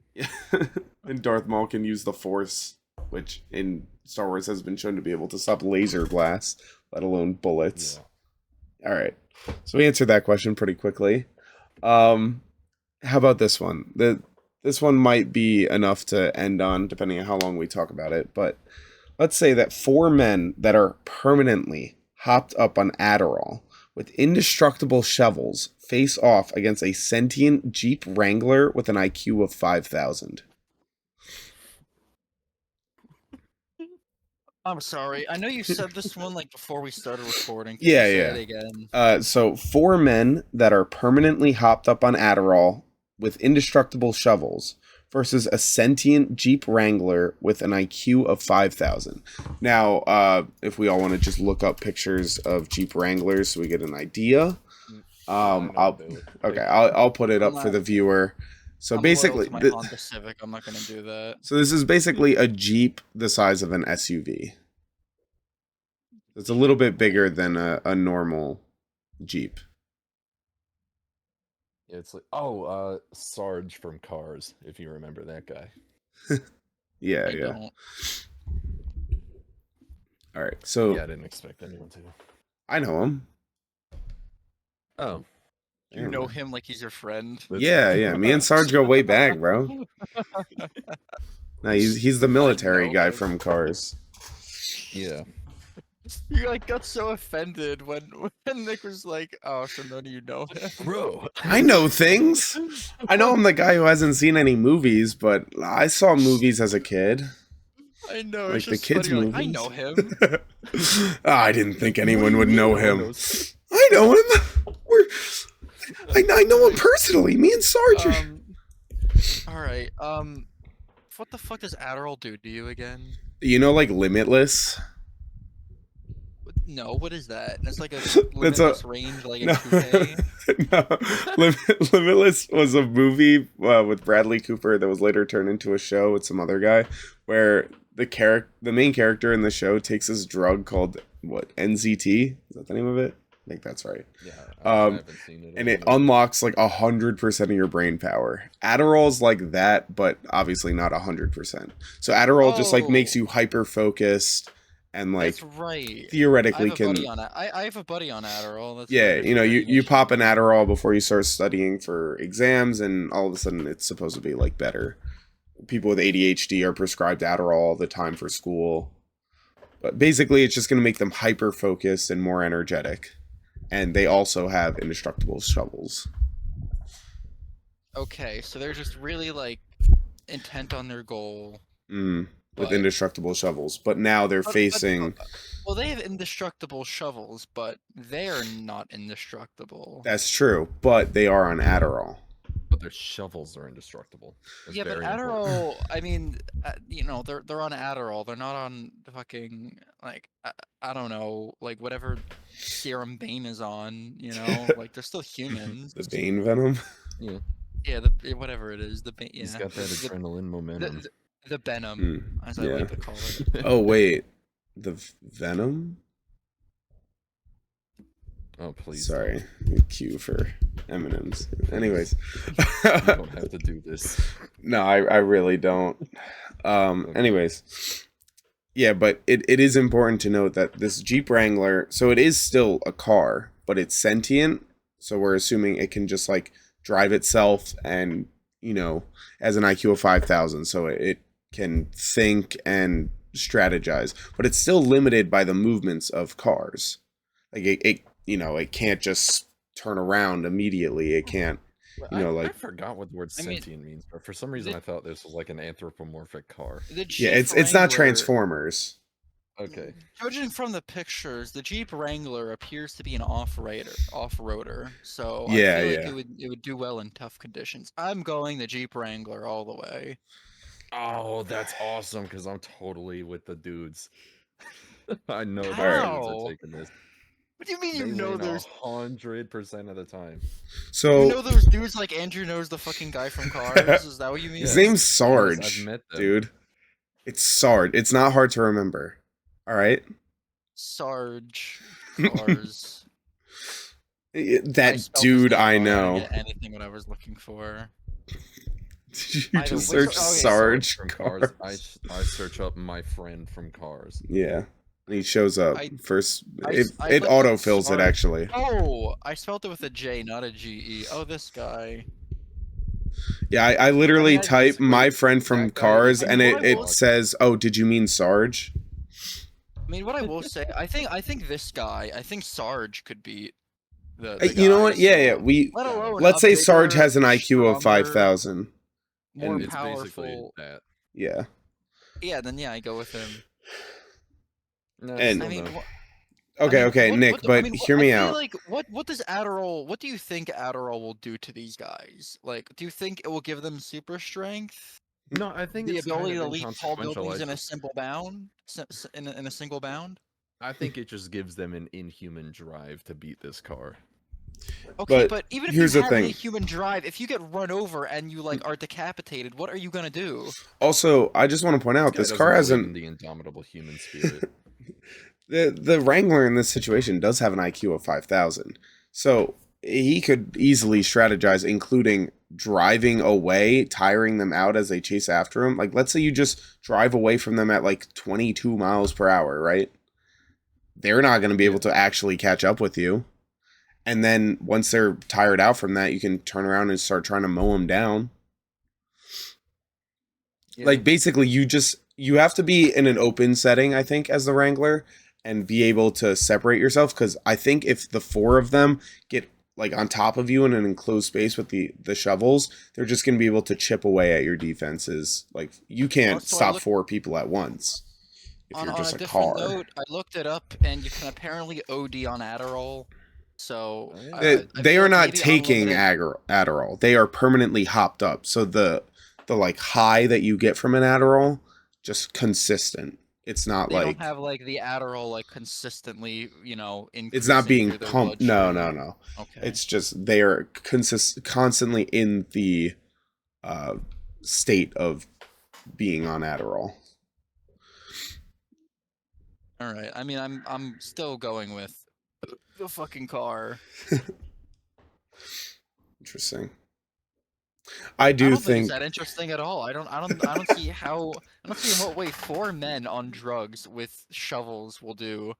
and Darth Maul can use the Force, which in Star Wars has been shown to be able to stop laser blasts, let alone bullets. Yeah. All right, so we answered that question pretty quickly. How about this one? This one might be enough to end on, depending on how long we talk about it. But let's say that 4 men that are permanently hopped up on Adderall with indestructible shovels face off against a sentient Jeep Wrangler with an IQ of 5,000. I'm sorry. I know you said this one like before we started recording. Can Yeah, you say yeah. it again? So 4 men that are permanently hopped up on Adderall with indestructible shovels versus a sentient Jeep Wrangler with an IQ of 5,000. Now, if we all want to just look up pictures of Jeep Wranglers so we get an idea, I'll put it up for the viewer. So I'm basically, loyal to my Honda Civic. I'm not gonna do that. so this is basically a Jeep the size of an SUV. It's a little bit bigger than a normal Jeep. Yeah, it's like Sarge from Cars, if you remember that guy. Yeah, I yeah. don't. All right, so Yeah, I didn't expect anyone to. I know him. Oh. You know him like he's your friend. Yeah. Me and Sarge go way back, bro. No, he's the military guy from Cars. Yeah. You like got so offended when Nick was like, "Oh, so none of you know him." Bro. I know things. I know I'm the guy who hasn't seen any movies, but I saw movies as a kid. I know. Like It's the just kids' funny, movies. like, I know him. I didn't think anyone would know him. I know him. I know him personally. Me and Sarge. All right. What the fuck does Adderall do to you again? You know, like Limitless. No, what is that? It's like a limitless range, like a toupee. No, Limitless was a movie with Bradley Cooper that was later turned into a show with some other guy, where the main character in the show takes this drug called NZT. Is that the name of it? I think that's right. Yeah, I haven't seen it. And it unlocks like 100% of your brain power. Adderall's like that, but obviously not 100%. So Adderall just like makes you hyper focused and like That's right. I theoretically have a buddy can. on I have a buddy on Adderall. That's Yeah, right. you know, For you pop an medication. Adderall before you start studying for exams, and all of a sudden it's supposed to be like better. People with ADHD are prescribed Adderall all the time for school. But basically, it's just going to make them hyper focused and more energetic. And they also have indestructible shovels. Okay, so they're just really like intent on their goal. With But- indestructible shovels. But now they're facing. Well, they have indestructible shovels, but they're not indestructible. That's true, but they are on Adderall. But their shovels are indestructible. That's Yeah, but very important. Adderall. I mean, you know, they're on Adderall. They're not on the fucking like I don't know, like whatever serum Bane is on. You know, like they're still humans. The Bane venom. Yeah, Yeah, whatever it is, the Bane. Yeah, he's got that adrenaline momentum. the Venom, as I yeah. like to call it. Oh wait, the Venom. Oh please. Sorry, cue for M&Ms. Anyways, You don't have to do this. no, I really don't. Anyways, yeah, but it is important to note that this Jeep Wrangler, so it is still a car, but it's sentient. So we're assuming it can just like drive itself, and you know, as an IQ of 5,000, so it can think and strategize, but it's still limited by the movements of cars. Like it you know, it can't just turn around immediately. It can't, you know, I like forgot what the word I mean, sentient means, but for some reason I thought this was like an anthropomorphic car. The Jeep yeah, it's not Wrangler- Transformers. Okay. Judging from the pictures, the Jeep Wrangler appears to be an off-roader. So Yeah, I feel yeah. like it would do well in tough conditions. I'm going the Jeep Wrangler all the way. Oh, that's awesome because I'm totally with the dudes. I know the How? dudes are taking this. What do you mean They you know win there's 100% of the time. So you know those dudes like Andrew knows the fucking guy from Cars? Is that what you mean? his Yes. name's Sarge, I've met them. dude. It's Sarge. It's not hard to remember. All right. Sarge Cars. I That spelled his dude name I wrong. know. didn't get anything what I was looking for. Did you Either just way- search oh, yeah, Sarge from Cars? I search up my friend from Cars. Yeah. He shows up I- first. I It looked up autofills it Sarge. actually. Oh, I spelled it with a J, not a G-E. Oh, this guy. Yeah, I literally that's type basically- my friend from that guy Cars, is- and I mean, what I it will- says, "Oh, did you mean Sarge?" I mean, what I will say, I think this guy, I think Sarge could beat the You know guy, what? Yeah, yeah. so- We Let alone let's a say Sarge bigger, has an IQ of stronger, 5,000. more It's basically powerful. that. Yeah. Yeah, then yeah, I go with him. No, And- still I mean, no. Okay, Nick, but hear me I feel out. like what does Adderall? What do you think Adderall will do to these guys? Like, do you think it will give them super strength? No, I think The it's ability kind to of leap tall inconsequential. buildings in a simple bound, in a single bound. I think it just gives them an inhuman drive to beat this car. Okay, But but even if here's you the have any thing. human drive, if you get run over and you like are decapitated, what are you gonna do? Also, I just want to point out Guy this doesn't car believe hasn't. in the indomitable human spirit. The Wrangler in this situation does have an IQ of 5,000. So he could easily strategize, including driving away, tiring them out as they chase after him. Like, let's say you just drive away from them at like 22 miles per hour, right? They're not going to be able to actually catch up with you. And then once they're tired out from that, you can turn around and start trying to mow them down. Yeah. Like, basically, you have to be in an open setting, I think, as the Wrangler, and be able to separate yourself, because I think if the four of them get like on top of you in an enclosed space with the shovels, they're just going to be able to chip away at your defenses. Like, you can't Also, I stop looked- four people at once if On you're a just a different car. note, I looked it up, and you can apparently OD on Adderall. So Oh, yeah. They feel are like not maybe taking unlimited- Adderall. They are permanently hopped up. So the like high that you get from an Adderall, just consistent. It's not They like don't have like the Adderall like consistently, you know, it's not increasing being through their pumped. No. bloodstream. Okay. It's just they are constantly in the state of being on Adderall. All right. I mean, I'm still going with the fucking car. Interesting. I I do don't think it's think that interesting at all. I don't see how. I don't see in what way 4 men on drugs with shovels will do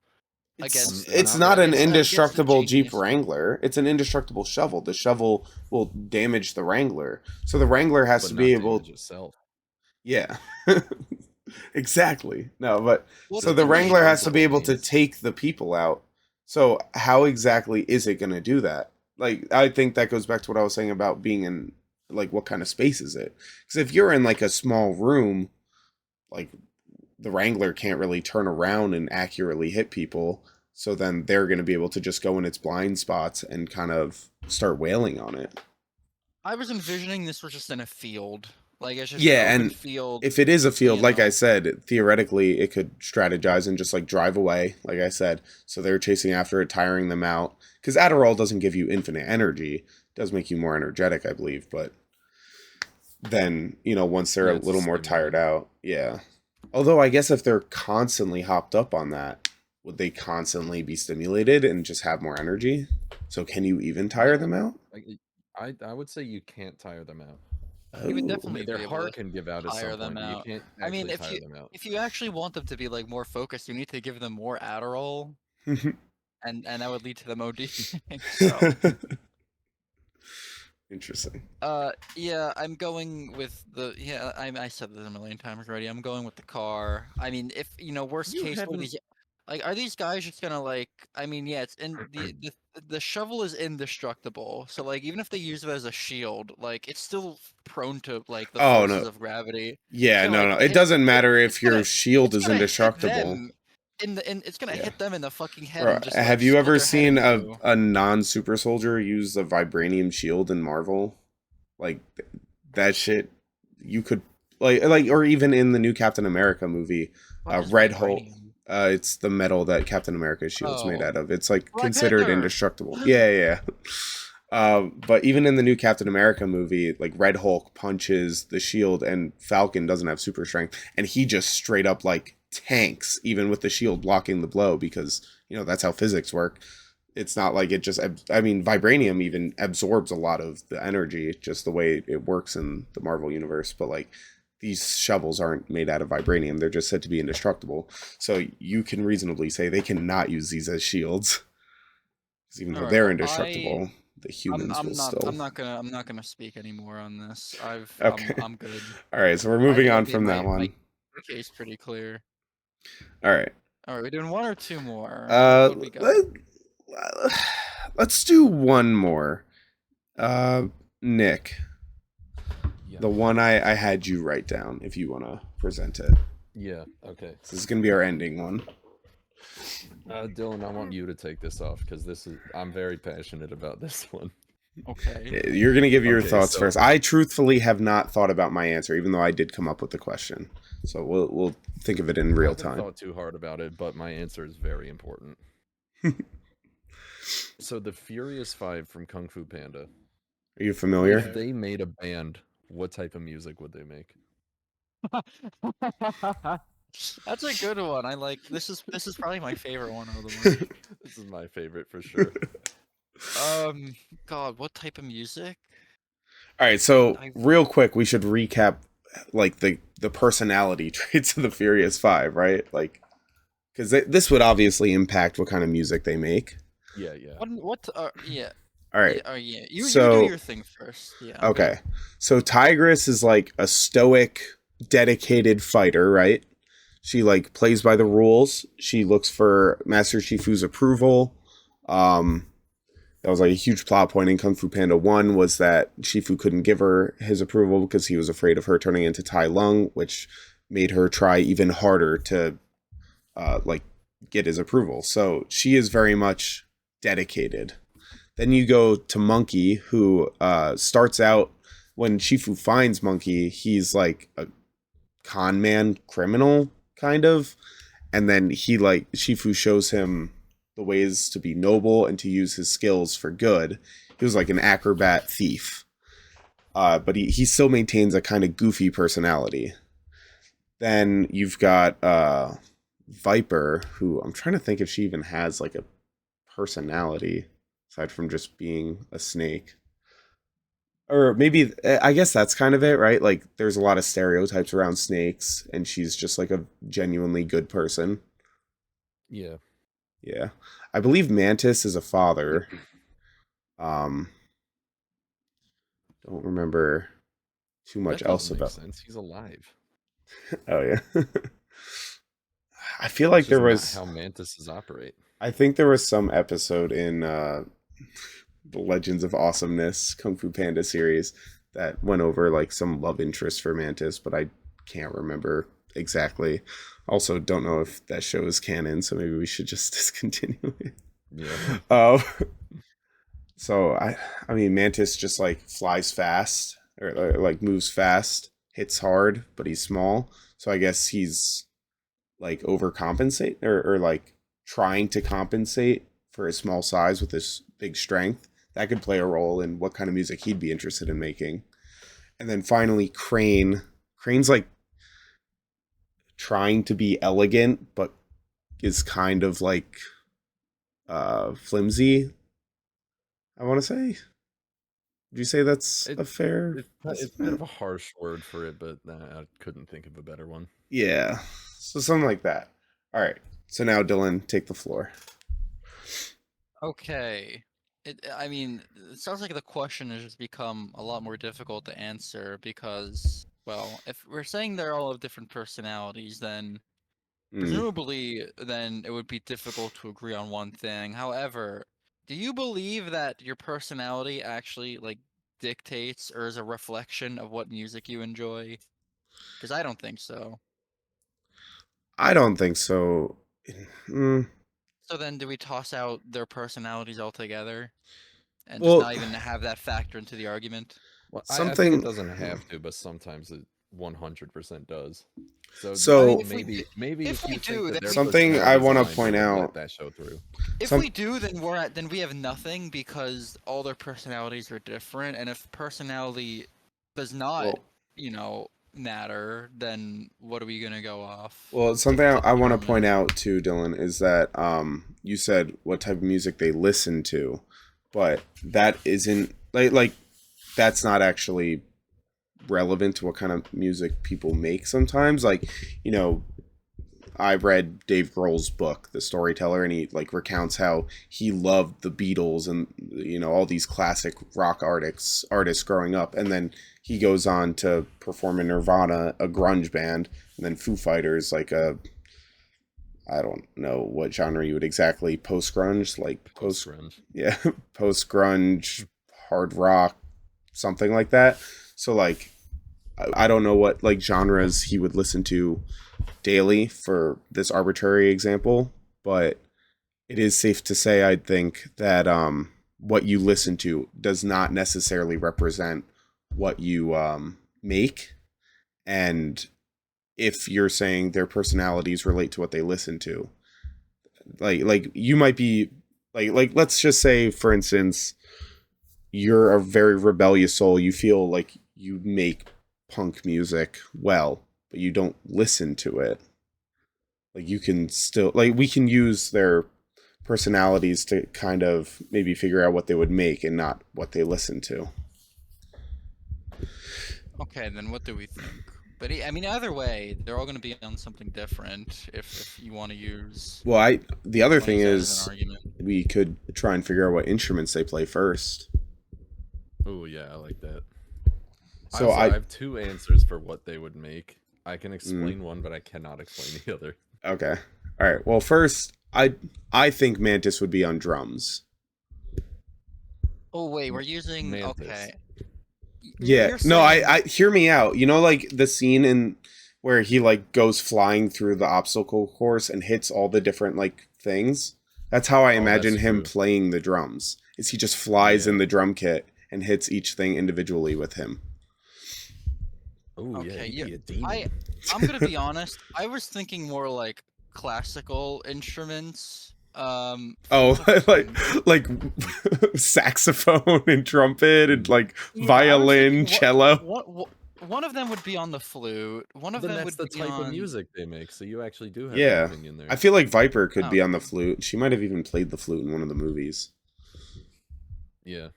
against it's not not an against the indestructible Jeep genius. Wrangler. It's an indestructible shovel. The shovel will damage the Wrangler. So the Wrangler has but to be not able. damage itself. Yeah. Exactly. No, but What's so Just the the doing Wrangler has guns to at be indestructible able to lanes. take the people out. So how exactly is it going to do that? Like I think that goes back to what I was saying about being in like what kind of space is it? Cuz if you're in like a small room, like the Wrangler can't really turn around and accurately hit people. So then they're going to be able to just go in its blind spots and kind of start wailing on it. I was envisioning this was just in a field, like it's just an Yeah, open and field, if it is a field, you like I know. said, theoretically it could strategize and just like drive away, like I said. So they're chasing after it, tiring them out. Because Adderall doesn't give you infinite energy. It does make you more energetic, I believe, but then, once they're Yeah, a it's a little more tired stimulant. out, yeah. Although I guess if they're constantly hopped up on that, would they constantly be stimulated and just have more energy? So can you even tire Yeah, them out? like, I would say you can't tire them out. You would Oh. definitely Their be able heart to can give out at some tire them point, but you out. can't I mean, actually tire them out. if you actually want them to be like more focused, you need to give them more Adderall, and that would lead to them ODing. So, Interesting. yeah, I'm going with the yeah. I said this a million times already. I'm going with the car. I mean, if worst You case, what are haven't. these like? Are these guys just gonna like? I mean, yeah, it's in the shovel is indestructible. So like, even if they use it as a shield, like it's still prone to like the Oh forces no. of gravity. It's Yeah, gonna no, like no. It hit. doesn't matter It's if your gonna shield it's is gonna hit indestructible. them it's gonna Yeah. hit them in the fucking head Bro, and just like have you split ever their head seen in a, two. a non-super soldier use a vibranium shield in Marvel? Like that shit you could like or even in the new Captain America movie, What is Red Hulk. vibranium? It's the metal that Captain America's shield's made Oh, out of. It's like Black considered Panther. indestructible. Yeah, yeah. Yeah. But even in the new Captain America movie, like Red Hulk punches the shield, and Falcon doesn't have super strength, and he just straight up like tanks, even with the shield blocking the blow, because that's how physics work. It's not like it just. I mean, vibranium even absorbs a lot of the energy, just the way it works in the Marvel universe. But like these shovels aren't made out of vibranium; they're just said to be indestructible. So you can reasonably say they cannot use these as shields, because even All though right. they're Well, indestructible, the humans will still. I'm not gonna speak anymore on this. Okay. I'm good. All right. So we're I moving think I on made from that my one. case pretty clear. All right. All right, we're doing one or two more. Uh, What do we got? let, let's do one more. Nick, Yeah. the one I had you write down. If you want to present it, Yeah. Okay. this is gonna be our ending one. Dylan, I want you to take this off because I'm very passionate about this one. Okay. You're gonna give your Okay, thoughts so first. I truthfully have not thought about my answer, even though I did come up with the question. So we'll think of it in I real haven't time. thought too hard about it, but my answer is very important. So the Furious Five from Kung Fu Panda. Are you familiar? If they made a band, what type of music would they make? That's a good one. I like this is probably my favorite one of the bunch. This is my favorite for sure. God, what type of music? All right, so I real quick, we should recap like the personality traits of the Furious Five, right? Like, because this would obviously impact what kind of music they make. Yeah, yeah. what yeah. All right, Yeah. You do so your thing first. Yeah. okay, so Tigress is like a stoic, dedicated fighter, right? She like plays by the rules. She looks for Master Shifu's approval. Um, that was like a huge plot point in Kung Fu Panda 1 was that Shifu couldn't give her his approval because he was afraid of her turning into Tai Lung, which made her try even harder to like get his approval. So she is very much dedicated. Then you go to Monkey, who starts out when Shifu finds Monkey, he's like a con man criminal, kind of. And then Shifu shows him the ways to be noble and to use his skills for good. He was like an acrobat thief. But he still maintains a kind of goofy personality. Then you've got Viper, who I'm trying to think if she even has like a personality aside from just being a snake. or maybe I guess that's kind of it, right? Like there's a lot of stereotypes around snakes, and she's just like a genuinely good person. Yeah. Yeah, I believe Mantis is a father. Um, don't remember too much That else doesn't make about. sense. He's alive. Oh yeah, I feel That's like there just not was. how mantises operate. I think there was some episode in the Legends of Awesomeness Kung Fu Panda series that went over like some love interest for Mantis, but I can't remember exactly. Also, don't know if that show is canon, so maybe we should just discontinue it. Yeah. Uh, so I mean, Mantis just like flies fast or like moves fast, hits hard, but he's small. So I guess he's like overcompensate or like trying to compensate for his small size with his big strength. That could play a role in what kind of music he'd be interested in making. And then finally, Crane. Crane's like trying to be elegant, but is kind of like flimsy. I want to say. Would you say that's It, a fair it's a bit estimate? of a harsh word for it, but I couldn't think of a better one. Yeah. So something like that. All right. So now, Dylan, take the floor. Okay. I mean, it sounds like the question has just become a lot more difficult to answer because, well, if we're saying they're all of different personalities, then Mm. presumably then it would be difficult to agree on one thing. However, do you believe that your personality actually like dictates or is a reflection of what music you enjoy? Because I don't think so. I don't think so. Mm. So then do we toss out their personalities altogether and just Well, not even have that factor into the argument? Well, I think it something. doesn't have to, but sometimes it 100% does. So I mean, So maybe if if we you think do, then that their something I personalities want to align, you point would let out. that show through. if Some we do, then then we have nothing because all their personalities are different, and if personality does not, well, matter, then what are we gonna go off something to I want to point determine? out too, Dylan, is that you said what type of music they listen to, but that isn't like that's not actually relevant to what kind of music people make. Sometimes, like you know, I read Dave Grohl's book, The Storyteller, and he like recounts how he loved the Beatles and all these classic rock artists growing up, and then he goes on to perform in Nirvana, a grunge band, and then Foo Fighters, like a I don't know what genre you would exactly post grunge, like Post grunge. yeah post grunge, hard rock, something like that. So like I don't know what like genres he would listen to daily for this arbitrary example, but it is safe to say I think that what you listen to does not necessarily represent what you make, and if you're saying their personalities relate to what they listen to, like you might be like let's just say for instance you're a very rebellious soul, you feel like you make punk music well, but you don't listen to it. Like you can still like we can use their personalities to kind of maybe figure out what they would make and not what they listen to. Okay, then what do we think? But I mean, either way, they're all gonna be on something different. If you want to use Well, I the other thing that as an is argument. we could try and figure out what instruments they play first. Oh yeah, I like that. So I I have two answers for what they would make. I can mm, explain one, but I cannot explain the other. okay. All right. Well, first I think Mantis would be on drums. Oh wait, we're using Mantis. okay. Yeah. You're No, saying I hear me out. You know like the scene in where he like goes flying through the obstacle course and hits all the different like things? That's how I Oh, that's imagine him true. playing the drums. Is he just flies in Yeah. the drum kit and hits each thing individually with him. Oh yeah, okay, he'd yeah. be a I demon. I'm gonna be honest. I was thinking more like classical instruments. For Oh, the fucking like saxophone and trumpet and like yeah. I was violin, thinking cello. one of them would be on the flute. One of Then them that's would the be type of on. music they make, so you actually do have an Yeah. opinion I there. feel like Viper could Oh, be on the flute. She might have even played the flute in one of the movies. Yeah.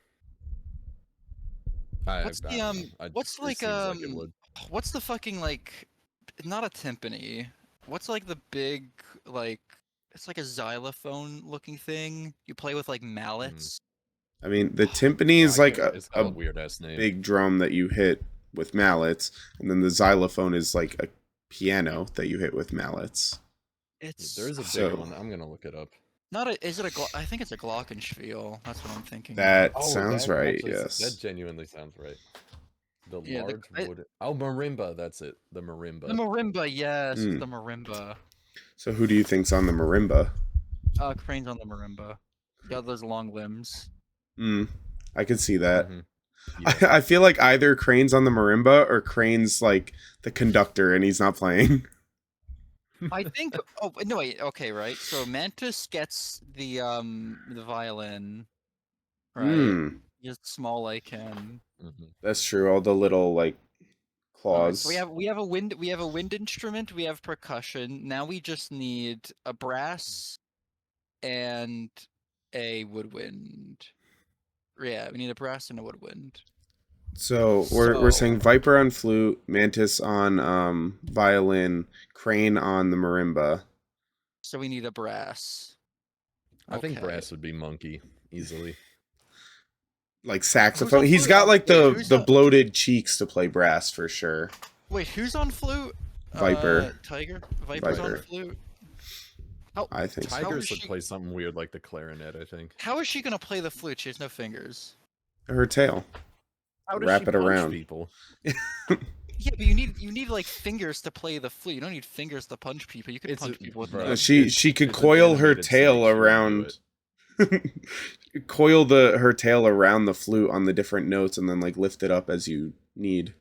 What's I the don't know. what's It like seems like it would. what's the fucking like not a timpani. What's like the big like it's like a xylophone looking thing. You play with like mallets. I mean, the timpani Oh, is I like can't. It's got a a weird ass name. big drum that you hit with mallets, and then the xylophone is like a piano that you hit with mallets. It's There is a So- bigger one. I'm gonna look it up. not a is it a I think it's a glockenspiel. That's what I'm thinking. That sounds right. actually Yes. that genuinely sounds right. The Yeah, large wood. Oh, marimba. That's it. The marimba. The marimba, yes, Mm. the marimba. So who do you think's on the marimba? Crane's on the marimba. Got those long limbs. I could see that. Mhm. Yeah. I feel like either Crane's on the marimba or Crane's like the conductor and he's not playing. I think. Oh no, wait. Okay, right. So Mantis gets the violin, right? Hmm. Just small like him. Mhm. That's true. All the little like Alright, claws. so we have a wind instrument. We have percussion. Now we just need a brass and a woodwind. Yeah, we need a brass and a woodwind. So we're So- saying Viper on flute, Mantis on violin, Crane on the marimba. So we need a brass. I think Okay. brass would be monkey easily. Like Who's saxophone. on He's flute? got like Wait, who's the on- bloated cheeks to play brass for sure. Wait, who's on flute? Viper. Tiger. Viper's Viper. on flute. How I think so. How Tigers is would she- play something weird like the clarinet, I think. how is she gonna play the flute? She has no fingers. Her tail. How does Wrap she it punch around. people? Yeah, but you need like fingers to play the flute. You don't need fingers to punch people. You can It's punch a- people with bro, No, no. she could it's an coil her animated tail snake, she would do around coil her tail around the flute on the different notes and then like lift it up as you need.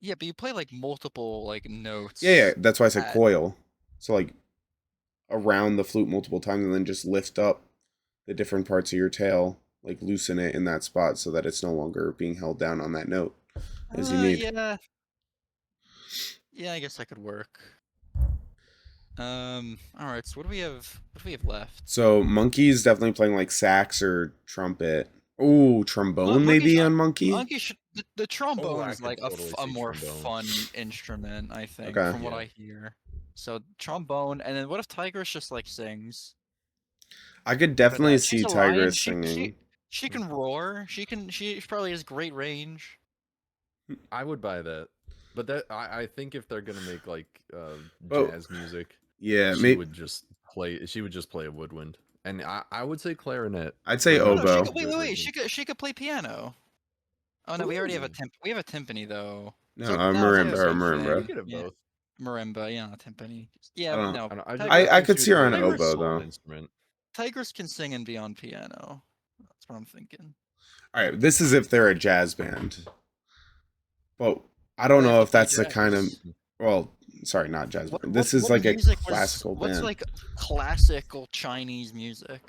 Yeah, but you play like multiple like notes. Yeah, that's why I said at- coil. So like around the flute multiple times and then just lift up the different parts of your tail, like loosen it in that spot so that it's no longer being held down on that note as you need. Yeah. Yeah, I guess that could work. All right. So what do we have? What do we have left? So Monkey's definitely playing like sax or trumpet. Ooh, trombone Monkey's maybe not- on Monkey? Monkey the trombone I is could like totally a see more trombone. fun instrument, I think, Okay. from what Yeah. I hear. So trombone, and then what if Tigress just like sings? I could definitely She's see a lion, Tigress she- singing. She can roar. She probably has great range. I would buy that. But I think if they're gonna make like Oh, jazz music, Yeah, she maybe would just play a woodwind. And I would say clarinet. I'd say No, no, oboe. She could, wait. Good She could play piano. Oh no, we already have a Ooh. we have a timpani though. No, So- a no, it's like marimba the or same thing. We marimba. could have Yeah. both. Marimba, yeah, not timpani. Yeah, I but don't- no. I, don't- Tigress- just I think could she see her would on play a oboe, solo though. Instrument. Tigress can sing and be on piano. That's what I'm thinking. All right, this is if they're a jazz band. But I don't They know have if to play that's the kind of jazz. well, sorry, not jazz What- band. This what- is what like a music was- classical What's band. like classical Chinese music?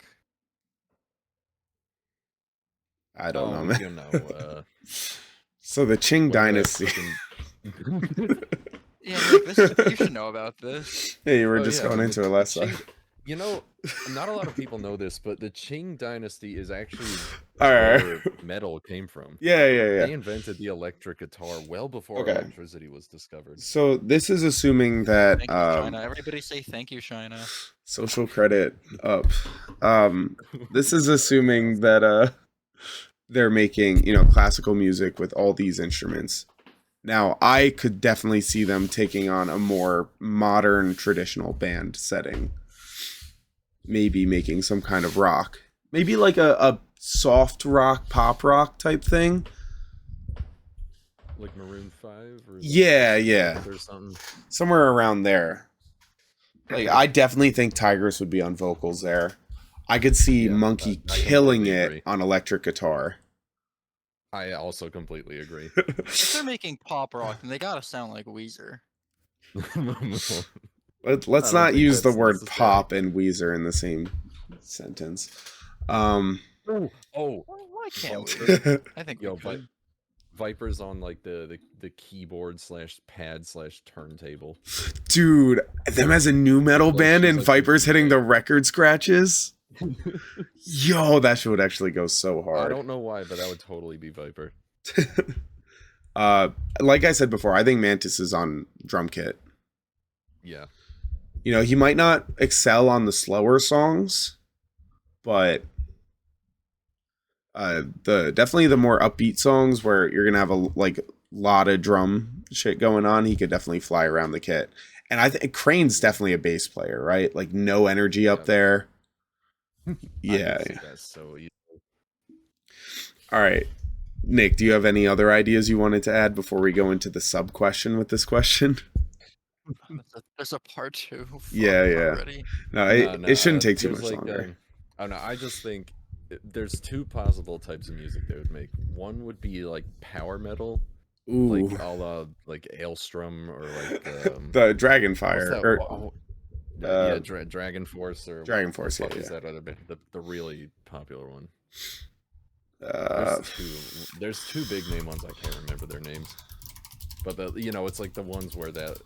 I don't know, Oh, man. you know, So the Qing what are they dynasty. fucking- Yeah, Nick, you should know about this. Yeah, you were Oh, just yeah, going the- into it the last time. Qing- You know, not a lot of people know this, but the Qing dynasty is actually All right. where metal came from. Yeah, They yeah. invented the electric guitar well before Okay. electricity was discovered. So this is assuming that Thank you, China. Everybody say thank you, China. social credit up. This is assuming that they're making, classical music with all these instruments. Now, I could definitely see them taking on a more modern traditional band setting. Maybe making some kind of rock. Maybe like a soft rock, pop rock type thing. Like Maroon 5 or Yeah. or something. Somewhere around there. Like, I definitely think Tigress would be on vocals there. I could see Yeah, Monkey I killing completely it agree. on electric guitar. I also completely agree. If they're making pop rock, then they gotta sound like Weezer. Let's don't not think use the that's word necessary. pop and Weezer in the same sentence. oh, Why can't we? Dude, I think yo, we but could. Viper's on like the keyboard / pad / turntable. them as a new metal Like, band she's and like Viper's the hitting the DJ. record scratches. Yo, that shit would actually go so I hard. don't know why, but that would totally be Viper. Like I said before, I think Mantis is on drum kit. Yeah. You know, he might not excel on the slower songs, but the definitely the more upbeat songs where you're gonna have a lot of drum shit going on, he could definitely fly around the kit. And I think Crane's definitely a bass player, right? Like no energy up there. Yeah. That's so easy. All right. Nick, do you have any other ideas you wanted to add before we go into the sub question with this question? There's a part 2. Yeah. Already. No, it shouldn't take too much like, longer. I don't know. I just think there's two possible types of music they would make. One would be like power metal, Ooh. like like Aelstrom or like the Dragonfire. Or, Dragon Force or Dragon Force. What is that other band? The really popular one. Uh, there's two big name ones. I can't remember their names, but it's like the ones where that.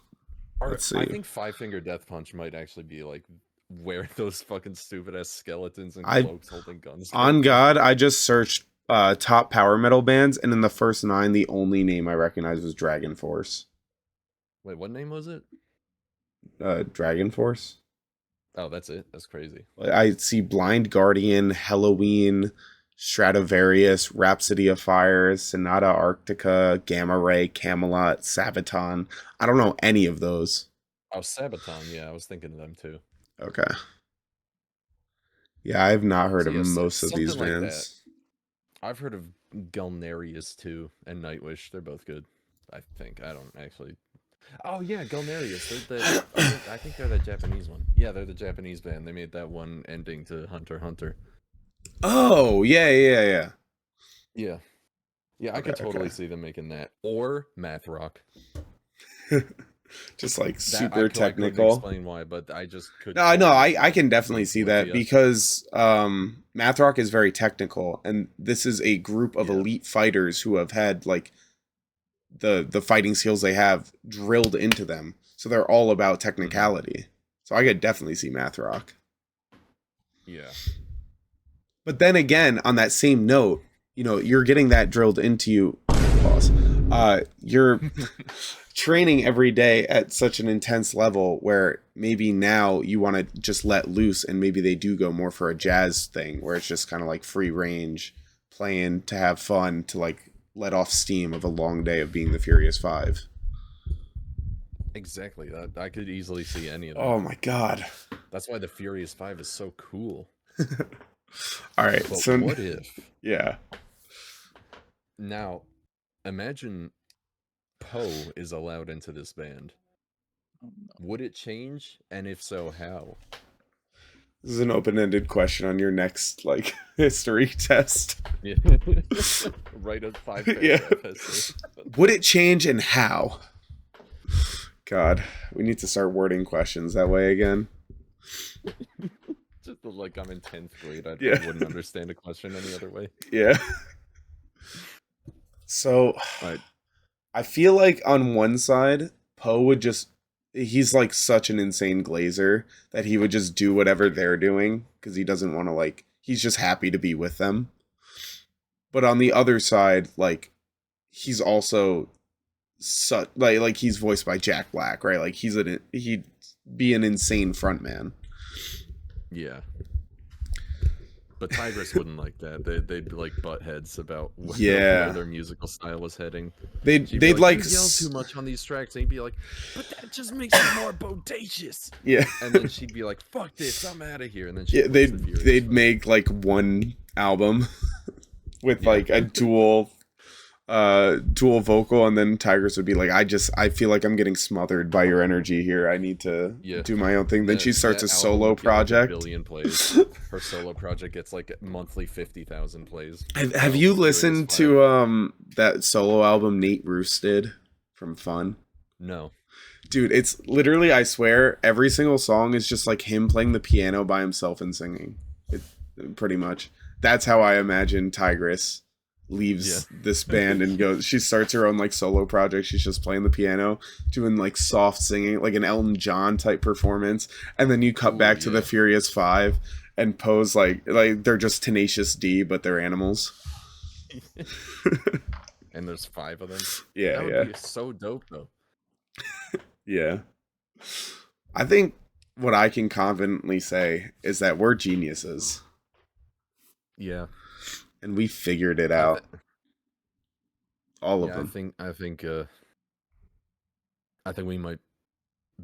Let's see. I think Five Finger Death Punch might actually be like where those fucking stupid ass skeletons and cloaks holding guns. On God, I just searched top power metal bands, and in the first 9, the only name I recognized was Dragon Force. Wait, what name was it? Dragon Force. Oh, that's it. That's crazy. I see Blind Guardian, Halloween, Stradivarius, Rhapsody of Fire, Sonata Arctica, Gamma Ray, Camelot, Sabaton. I don't know any of those. Oh, Sabaton. Yeah, I was thinking of them too. Okay. Yeah, I've not heard of most of these bands. I've heard of Gulnarius too and Nightwish. They're both good. I think. I don't actually. Oh yeah, Gulnarius. I think they're the Japanese one. Yeah, they're the Japanese band. They made that one ending to Hunter x Hunter. Oh yeah. Yeah, I could totally see them making that or math rock. Just like super technical. I couldn't explain why, but I just could. No, I can definitely see that because math rock is very technical, and this is a group of elite fighters who have had like the fighting skills they have drilled into them, so they're all about technicality. So I could definitely see math rock. Yeah. But then again, on that same note, you're getting that drilled into you. Pause. You're training every day at such an intense level where maybe now you want to just let loose, and maybe they do go more for a jazz thing where it's just kind of like free range, playing to have fun, to like let off steam of a long day of being the Furious Five. Exactly. I could easily see any of that. Oh my God. That's why the Furious 5 is so cool. All right. But so what if? Yeah. Now, imagine Poe is allowed into this band. Would it change? And if so, how? This is an open-ended question on your next history test. Yeah. Write a 5 essay. Would it change and how? God, we need to start wording questions that way again. Just like I'm in 10th grade, I wouldn't understand a question any other way. Yeah. So, I feel like on one side, Poe would he's like such an insane glazer that he would just do whatever they're doing because he doesn't want to he's just happy to be with them. But on the other side, he's also such he's voiced by Jack Black, right? Like he'd be an insane frontman. Yeah. But Tigress wouldn't like that. They'd be like butt heads about where their musical style was heading. They'd you yell too much on these tracks, and he'd be like, "But that just makes it more bodacious." Yeah. And then she'd be like, "Fuck this, I'm out of here." And then they'd make one album with a dual vocal, and then Tigress would be like, I feel like I'm getting smothered by your energy here. I need to do my own thing. Then she starts a solo project. 1 billion plays. Her solo project gets monthly 50,000 plays. Have you listened to that solo album Nate Roos did from Fun? No. Dude, it's literally, I swear, every single song is just him playing the piano by himself and singing. Pretty much. That's how I imagine Tigress leaves this band and goes. She starts her own solo project. She's just playing the piano, doing soft singing, like an Elton John type performance. And then you cut back to the Furious Five and Poe's like they're just Tenacious D, but they're animals. and there's 5 of them. Yeah, That would yeah, be so dope, though. yeah. I think what I can confidently say is that we're geniuses, Yeah, and we figured it I out. th- All of yeah, them. I think we might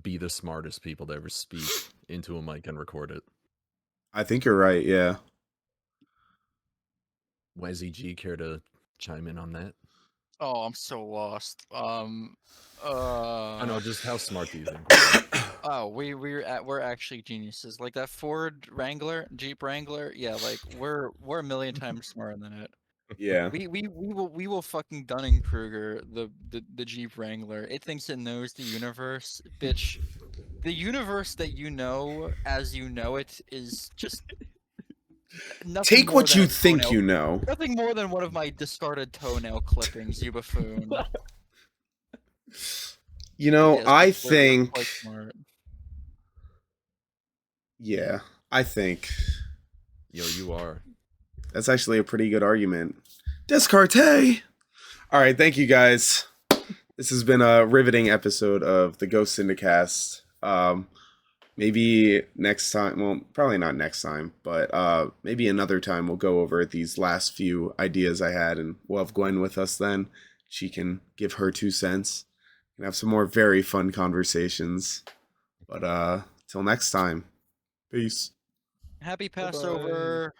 be the smartest people to ever speak into a mic and record it. I think you're right. Yeah. Wazzy G, care to chime in on that? Oh, I'm so lost. I know, just how smart do you think we are? Oh, we're actually geniuses. Like that Ford Wrangler, Jeep Wrangler. Yeah, like we're a million times smarter than it. Yeah. We will fucking Dunning Kruger the Jeep Wrangler. It thinks it knows the universe, bitch. The universe that you know as you know it is just nothing Take more what than you a think toenail. you know. Nothing more than one of my discarded toenail clippings, you buffoon. You know, Yes, I we're think. quite smart. Yeah, I think Yo, you are. that's actually a pretty good argument. Descartes. All right, thank you guys. This has been a riveting episode of the Ghost Syndicast. Maybe next time, well, probably not next time, but maybe another time we'll go over these last few ideas I had, and we'll have Gwen with us then. She can give her 2 cents and have some more very fun conversations. But till next time, peace. Happy Bye-bye. Passover.